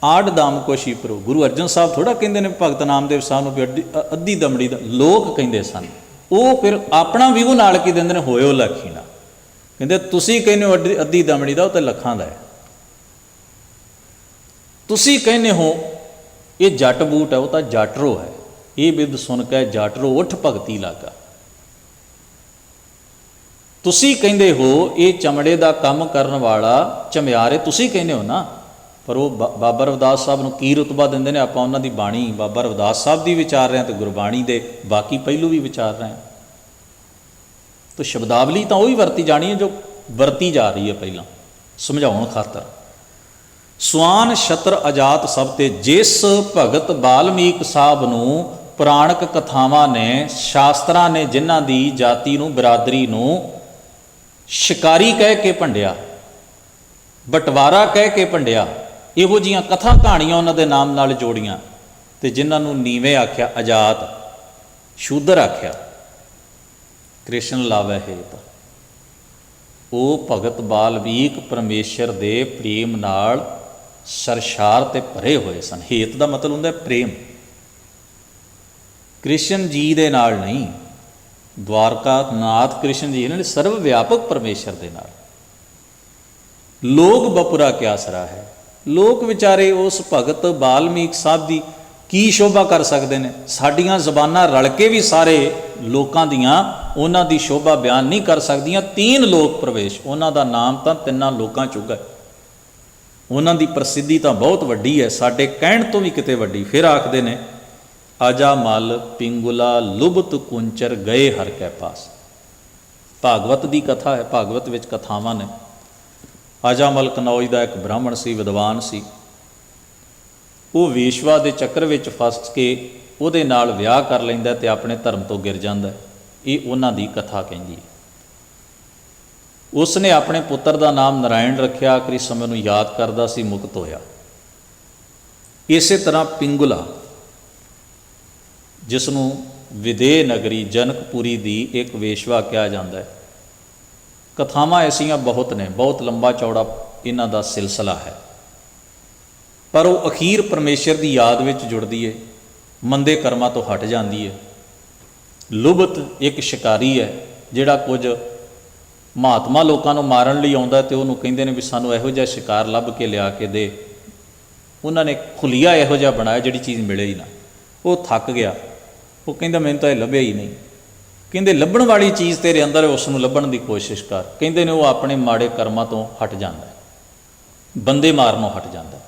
ਆਡ ਦਾਮ ਕੋ ਸ਼ੀਪਰੋ, ਗੁਰੂ ਅਰਜਨ ਸਾਹਿਬ ਥੋੜ੍ਹਾ ਕਹਿੰਦੇ ਨੇ ਭਗਤ ਨਾਮਦੇਵ ਸਾਹਿਬ ਨੂੰ ਵੀ ਅੱਧੀ ਦਮੜੀ ਦਾ, ਲੋਕ ਕਹਿੰਦੇ ਸਨ। ਉਹ ਫਿਰ ਆਪਣਾ ਵਿਊ ਨਾਲ ਕੀ ਦਿੰਦੇ ਨੇ, ਹੋਇਓ ਲਖੀਣਾ। ਕਹਿੰਦੇ ਤੁਸੀਂ ਕਹਿੰਦੇ ਹੋ ਅੱਧੀ ਦਮੜੀ ਦਾ, ਉਹ ਤਾਂ ਲੱਖਾਂ ਦਾ ਹੈ। ਤੁਸੀਂ ਕਹਿੰਦੇ ਹੋ ਇਹ ਜੱਟ ਬੂਟ ਹੈ, ਉਹ ਤਾਂ ਜੱਟਰੋ ਹੈ। ਇਹ ਬਿਰਧ ਸੁਣ ਕੇ ਜੱਟਰੋ ਉੱਠ ਭਗਤੀ ਲਾਗਾ। ਤੁਸੀਂ ਕਹਿੰਦੇ ਹੋ ਇਹ ਚਮੜੇ ਦਾ ਕੰਮ ਕਰਨ ਵਾਲਾ ਝਮਿਆਰ ਹੈ, ਤੁਸੀਂ ਕਹਿੰਦੇ ਹੋ ਨਾ। ਪਰ ਉਹ ਬਾਬਾ ਰਵਿਦਾਸ ਸਾਹਿਬ ਨੂੰ ਕੀ ਰੁਤਬਾ ਦਿੰਦੇ ਨੇ? ਆਪਾਂ ਉਹਨਾਂ ਦੀ ਬਾਣੀ ਬਾਬਾ ਰਵਿਦਾਸ ਸਾਹਿਬ ਦੀ ਵਿਚਾਰ ਰਹੇ ਹਾਂ ਅਤੇ ਗੁਰਬਾਣੀ ਦੇ ਬਾਕੀ ਪਹਿਲੂ ਵੀ ਵਿਚਾਰ ਰਹੇ ਹਾਂ। ਤਾਂ ਸ਼ਬਦਾਵਲੀ ਤਾਂ ਉਹੀ ਵਰਤੀ ਜਾਣੀ ਹੈ ਜੋ ਵਰਤੀ ਜਾ ਰਹੀ ਹੈ ਪਹਿਲਾਂ ਸਮਝਾਉਣ ਖਾਤਰ। ਸਵਾਨ ਛਤਰ ਆਜ਼ਾਦ ਸਭ ਤੇ, ਜਿਸ ਭਗਤ ਬਾਲਮੀਕ ਸਾਹਿਬ ਨੂੰ ਪੁਰਾਣਕ ਕਥਾਵਾਂ ਨੇ, ਸ਼ਾਸਤਰਾਂ ਨੇ ਜਿਨ੍ਹਾਂ ਦੀ ਜਾਤੀ ਨੂੰ, ਬਰਾਦਰੀ ਨੂੰ ਸ਼ਿਕਾਰੀ ਕਹਿ ਕੇ ਭੰਡਿਆ, ਬਟਵਾਰਾ ਕਹਿ ਕੇ ਭੰਡਿਆ, ਇਹੋ ਜਿਹੀਆਂ ਕਥਾ ਕਹਾਣੀਆਂ ਉਹਨਾਂ ਦੇ ਨਾਮ ਨਾਲ ਜੋੜੀਆਂ, ਅਤੇ ਜਿਨ੍ਹਾਂ ਨੂੰ ਨੀਵੇਂ ਆਖਿਆ, ਆਜ਼ਾਦ ਸ਼ੂਦਰ ਆਖਿਆ, ਕ੍ਰਿਸ਼ਨ ਲਾਵੈ ਹੇਤ, ਉਹ ਭਗਤ ਬਾਲਮੀਕ ਪਰਮੇਸ਼ਰ ਦੇ ਪ੍ਰੇਮ ਨਾਲ ਸਰਸ਼ਾਰ ਤੇ ਭਰੇ ਹੋਏ ਸਨ। ਹੇਤ ਦਾ ਮਤਲਬ ਹੁੰਦਾ ਪ੍ਰੇਮ, ਕ੍ਰਿਸ਼ਨ ਜੀ ਦੇ ਨਾਲ ਨਹੀਂ, ਦਵਾਰਕਾ ਨਾਥ ਕ੍ਰਿਸ਼ਨ ਜੀ ਨੇ, ਸਰਵ ਵਿਆਪਕ ਪਰਮੇਸ਼ਰ ਦੇ ਨਾਲ। ਲੋਕ ਬਪੁਰਾ ਕਿਆ ਸਰਾ ਹੈ, ਲੋਕ ਵਿਚਾਰੇ ਉਸ ਭਗਤ ਬਾਲਮੀਕ ਸਾਹਿਬ ਦੀ ਕੀ ਸ਼ੋਭਾ ਕਰ ਸਕਦੇ ਨੇ? ਸਾਡੀਆਂ ਜ਼ਬਾਨਾਂ ਰਲ ਕੇ ਵੀ ਸਾਰੇ ਲੋਕਾਂ ਦੀਆਂ ਉਹਨਾਂ ਦੀ ਸ਼ੋਭਾ ਬਿਆਨ ਨਹੀਂ ਕਰ ਸਕਦੀਆਂ। 3 ਲੋਕ ਪ੍ਰਵੇਸ਼, ਉਹਨਾਂ ਦਾ ਨਾਮ ਤਾਂ 3 ਲੋਕਾਂ ਚੁੱਗਾ, ਉਹਨਾਂ ਦੀ ਪ੍ਰਸਿੱਧੀ ਤਾਂ ਬਹੁਤ ਵੱਡੀ ਹੈ, ਸਾਡੇ ਕਹਿਣ ਤੋਂ ਵੀ ਕਿਤੇ ਵੱਡੀ। ਫਿਰ ਆਖਦੇ ਨੇ ਆਜਾ ਮਲ ਪਿੰਗੁਲਾ ਲੁਬਤ ਕੁੰਚਰ ਗਏ ਹਰ ਕੈ ਪਾਸ। ਭਾਗਵਤ ਦੀ ਕਥਾ ਹੈ, ਭਾਗਵਤ ਵਿੱਚ ਕਥਾਵਾਂ ਨੇ। ਆਜਾਮਲ ਕਨੌਜ ਦਾ ਇੱਕ ਬ੍ਰਾਹਮਣ ਸੀ, ਵਿਦਵਾਨ ਸੀ। ਉਹ ਵੇਸ਼ਵਾ ਦੇ ਚੱਕਰ ਵਿੱਚ ਫਸ ਕੇ ਉਹਦੇ ਨਾਲ ਵਿਆਹ ਕਰ ਲੈਂਦਾ ਅਤੇ ਆਪਣੇ ਧਰਮ ਤੋਂ ਗਿਰ ਜਾਂਦਾ। ਇਹ ਉਹਨਾਂ ਦੀ ਕਥਾ ਕਹਿੰਦੀ ਹੈ। ਉਸ ਨੇ ਆਪਣੇ ਪੁੱਤਰ ਦਾ ਨਾਮ ਨਰਾਇਣ ਰੱਖਿਆ, ਆਖਰੀ ਸਮੇਂ ਨੂੰ ਯਾਦ ਕਰਦਾ ਸੀ, ਮੁਕਤ ਹੋਇਆ। ਇਸੇ ਤਰ੍ਹਾਂ ਪਿੰਗੁਲਾ, ਜਿਸ ਨੂੰ ਵਿਦੇਹ ਨਗਰੀ ਜਨਕਪੁਰੀ ਦੀ ਇੱਕ ਵੇਸ਼ਵਾ ਕਿਹਾ ਜਾਂਦਾ ਹੈ। ਕਥਾਵਾਂ ਐਸੀਆਂ ਬਹੁਤ ਨੇ, ਬਹੁਤ ਲੰਬਾ ਚੌੜਾ ਇਹਨਾਂ ਦਾ ਸਿਲਸਿਲਾ ਹੈ, ਪਰ ਉਹ ਅਖੀਰ ਪਰਮੇਸ਼ਰ ਦੀ ਯਾਦ ਵਿੱਚ ਜੁੜਦੀ ਹੈ, ਮੰਦੇ ਕਰਮਾਂ ਤੋਂ ਹਟ ਜਾਂਦੀ ਹੈ। ਲੁਬਤ ਇੱਕ ਸ਼ਿਕਾਰੀ ਹੈ ਜਿਹੜਾ ਕੁਝ ਮਹਾਤਮਾ ਲੋਕਾਂ ਨੂੰ ਮਾਰਨ ਲਈ ਆਉਂਦਾ ਅਤੇ ਉਹਨੂੰ ਕਹਿੰਦੇ ਨੇ ਵੀ ਸਾਨੂੰ ਇਹੋ ਜਿਹਾ ਸ਼ਿਕਾਰ ਲੱਭ ਕੇ ਲਿਆ ਕੇ ਦੇ। ਉਹਨਾਂ ਨੇ ਖੁਲੀਆ ਇਹੋ ਜਿਹਾ ਬਣਾਇਆ ਜਿਹੜੀ ਚੀਜ਼ ਮਿਲੇ ਹੀ ਨਾ। ਉਹ ਥੱਕ ਗਿਆ, ਉਹ ਕਹਿੰਦਾ ਮੈਨੂੰ ਤਾਂ ਇਹ ਲੱਭਿਆ ਹੀ ਨਹੀਂ। ਕਹਿੰਦੇ ਲੱਭਣ ਵਾਲੀ ਚੀਜ਼ ਤੇਰੇ ਅੰਦਰ ਹੈ, ਉਸ ਨੂੰ ਲੱਭਣ ਦੀ ਕੋਸ਼ਿਸ਼ ਕਰ। ਕਹਿੰਦੇ ਨੇ ਉਹ ਆਪਣੇ ਮਾੜੇ ਕਰਮਾਂ ਤੋਂ ਹਟ ਜਾਂਦਾ, ਬੰਦੇ ਮਾਰਨੋਂ ਹਟ ਜਾਂਦਾ।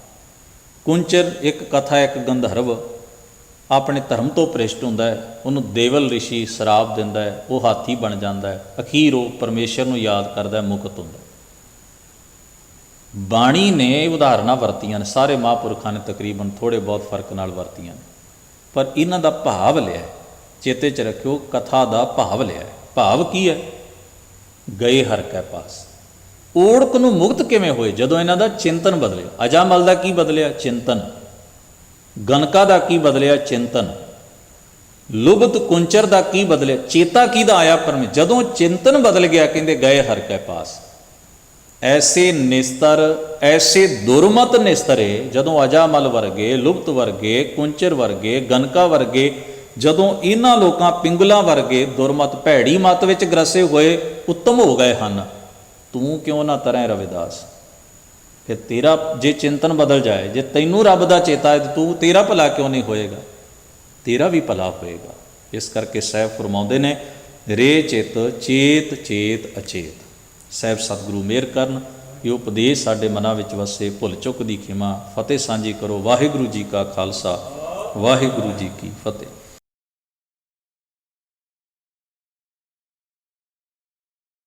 ਕੁੰਚਰ ਇੱਕ ਕਥਾ, ਇੱਕ ਗੰਧਰਵ ਆਪਣੇ ਧਰਮ ਤੋਂ ਭ੍ਰਿਸ਼ਟ ਹੁੰਦਾ ਹੈ, ਉਹਨੂੰ ਦੇਵਲ ਰਿਸ਼ੀ ਸ਼ਰਾਪ ਦਿੰਦਾ ਹੈ, ਉਹ ਹਾਥੀ ਬਣ ਜਾਂਦਾ ਹੈ। ਅਖੀਰ ਉਹ ਪਰਮੇਸ਼ਰ ਨੂੰ ਯਾਦ ਕਰਦਾ, ਮੁਕਤ ਹੁੰਦਾ। ਬਾਣੀ ਨੇ ਉਦਾਹਰਨਾਂ ਵਰਤੀਆਂ ਨੇ, ਸਾਰੇ ਮਹਾਂਪੁਰਖਾਂ ਨੇ ਤਕਰੀਬਨ ਥੋੜ੍ਹੇ ਬਹੁਤ ਫਰਕ ਨਾਲ ਵਰਤੀਆਂ ਨੇ, ਪਰ ਇਹਨਾਂ ਦਾ ਭਾਵ ਲਿਆ, ਚੇਤੇ 'ਚ ਰੱਖਿਓ, ਕਥਾ ਦਾ ਭਾਵ ਲਿਆ। ਭਾਵ ਕੀ ਹੈ? ਗਏ ਹਰ ਕੈ ਪਾਸ। ਓੜਕ ਨੂੰ ਮੁਕਤ ਕਿਵੇਂ ਹੋਏ? ਜਦੋਂ ਇਹਨਾਂ ਦਾ ਚਿੰਤਨ ਬਦਲਿਆ। ਅਜਾਮਲ ਦਾ ਕੀ ਬਦਲਿਆ? ਚਿੰਤਨ। ਗਨਕਾ ਦਾ ਕੀ ਬਦਲਿਆ? ਚਿੰਤਨ। ਲੁਬਤ ਕੁੰਚਰ ਦਾ ਕੀ ਬਦਲਿਆ? ਚੇਤਾ ਕਿਹਦਾ ਆਇਆ? ਪਰਮੇ। ਜਦੋਂ ਚਿੰਤਨ ਬਦਲ ਗਿਆ, ਕਹਿੰਦੇ ਗਏ ਹਰ ਕੈ ਪਾਸ। ਐਸੇ ਨਿਸਤਰ, ਐਸੇ ਦੁਰਮਤ ਨਿਸਤਰੇ, ਜਦੋਂ ਅਜਾਮਲ ਵਰਗੇ, ਲੁਬਤ ਵਰਗੇ, ਕੁੰਚਰ ਵਰਗੇ, ਗਨਕਾ ਵਰਗੇ, ਜਦੋਂ ਇਹਨਾਂ ਲੋਕਾਂ ਪਿੰਗਲਾ ਵਰਗੇ ਦੁਰਮਤ ਭੈੜੀ ਮਤ ਵਿੱਚ ਗ੍ਰਸੇ ਹੋਏ ਉੱਤਮ ਹੋ ਗਏ ਹਨ, ਤੂੰ ਕਿਉਂ ਨਾ ਤਰੈਂ ਰਵਿਦਾਸ? ਫਿਰ ਤੇਰਾ ਜੇ ਚਿੰਤਨ ਬਦਲ ਜਾਏ, ਜੇ ਤੈਨੂੰ ਰੱਬ ਦਾ ਚੇਤਾ ਹੈ, ਤੂੰ ਤੇਰਾ ਭਲਾ ਕਿਉਂ ਨਹੀਂ ਹੋਏਗਾ? ਤੇਰਾ ਵੀ ਭਲਾ ਹੋਏਗਾ। ਇਸ ਕਰਕੇ ਸਾਹਿਬ ਫਰਮਾਉਂਦੇ ਨੇ, ਰੇ ਚਿਤ ਚੇਤ ਚੇਤ ਅਚੇਤ। ਸਾਹਿਬ ਸਤਿਗੁਰੂ ਮਿਹਰ ਕਰਨ, ਇਹ ਉਪਦੇਸ਼ ਸਾਡੇ ਮਨਾਂ ਵਿੱਚ ਵਸੇ। ਭੁੱਲ ਚੁੱਕ ਦੀ ਖਿਮਾ। ਫਤਿਹ ਸਾਂਝੀ ਕਰੋ। ਵਾਹਿਗੁਰੂ ਜੀ ਕਾ ਖਾਲਸਾ, ਵਾਹਿਗੁਰੂ ਜੀ ਕੀ ਫਤਿਹ।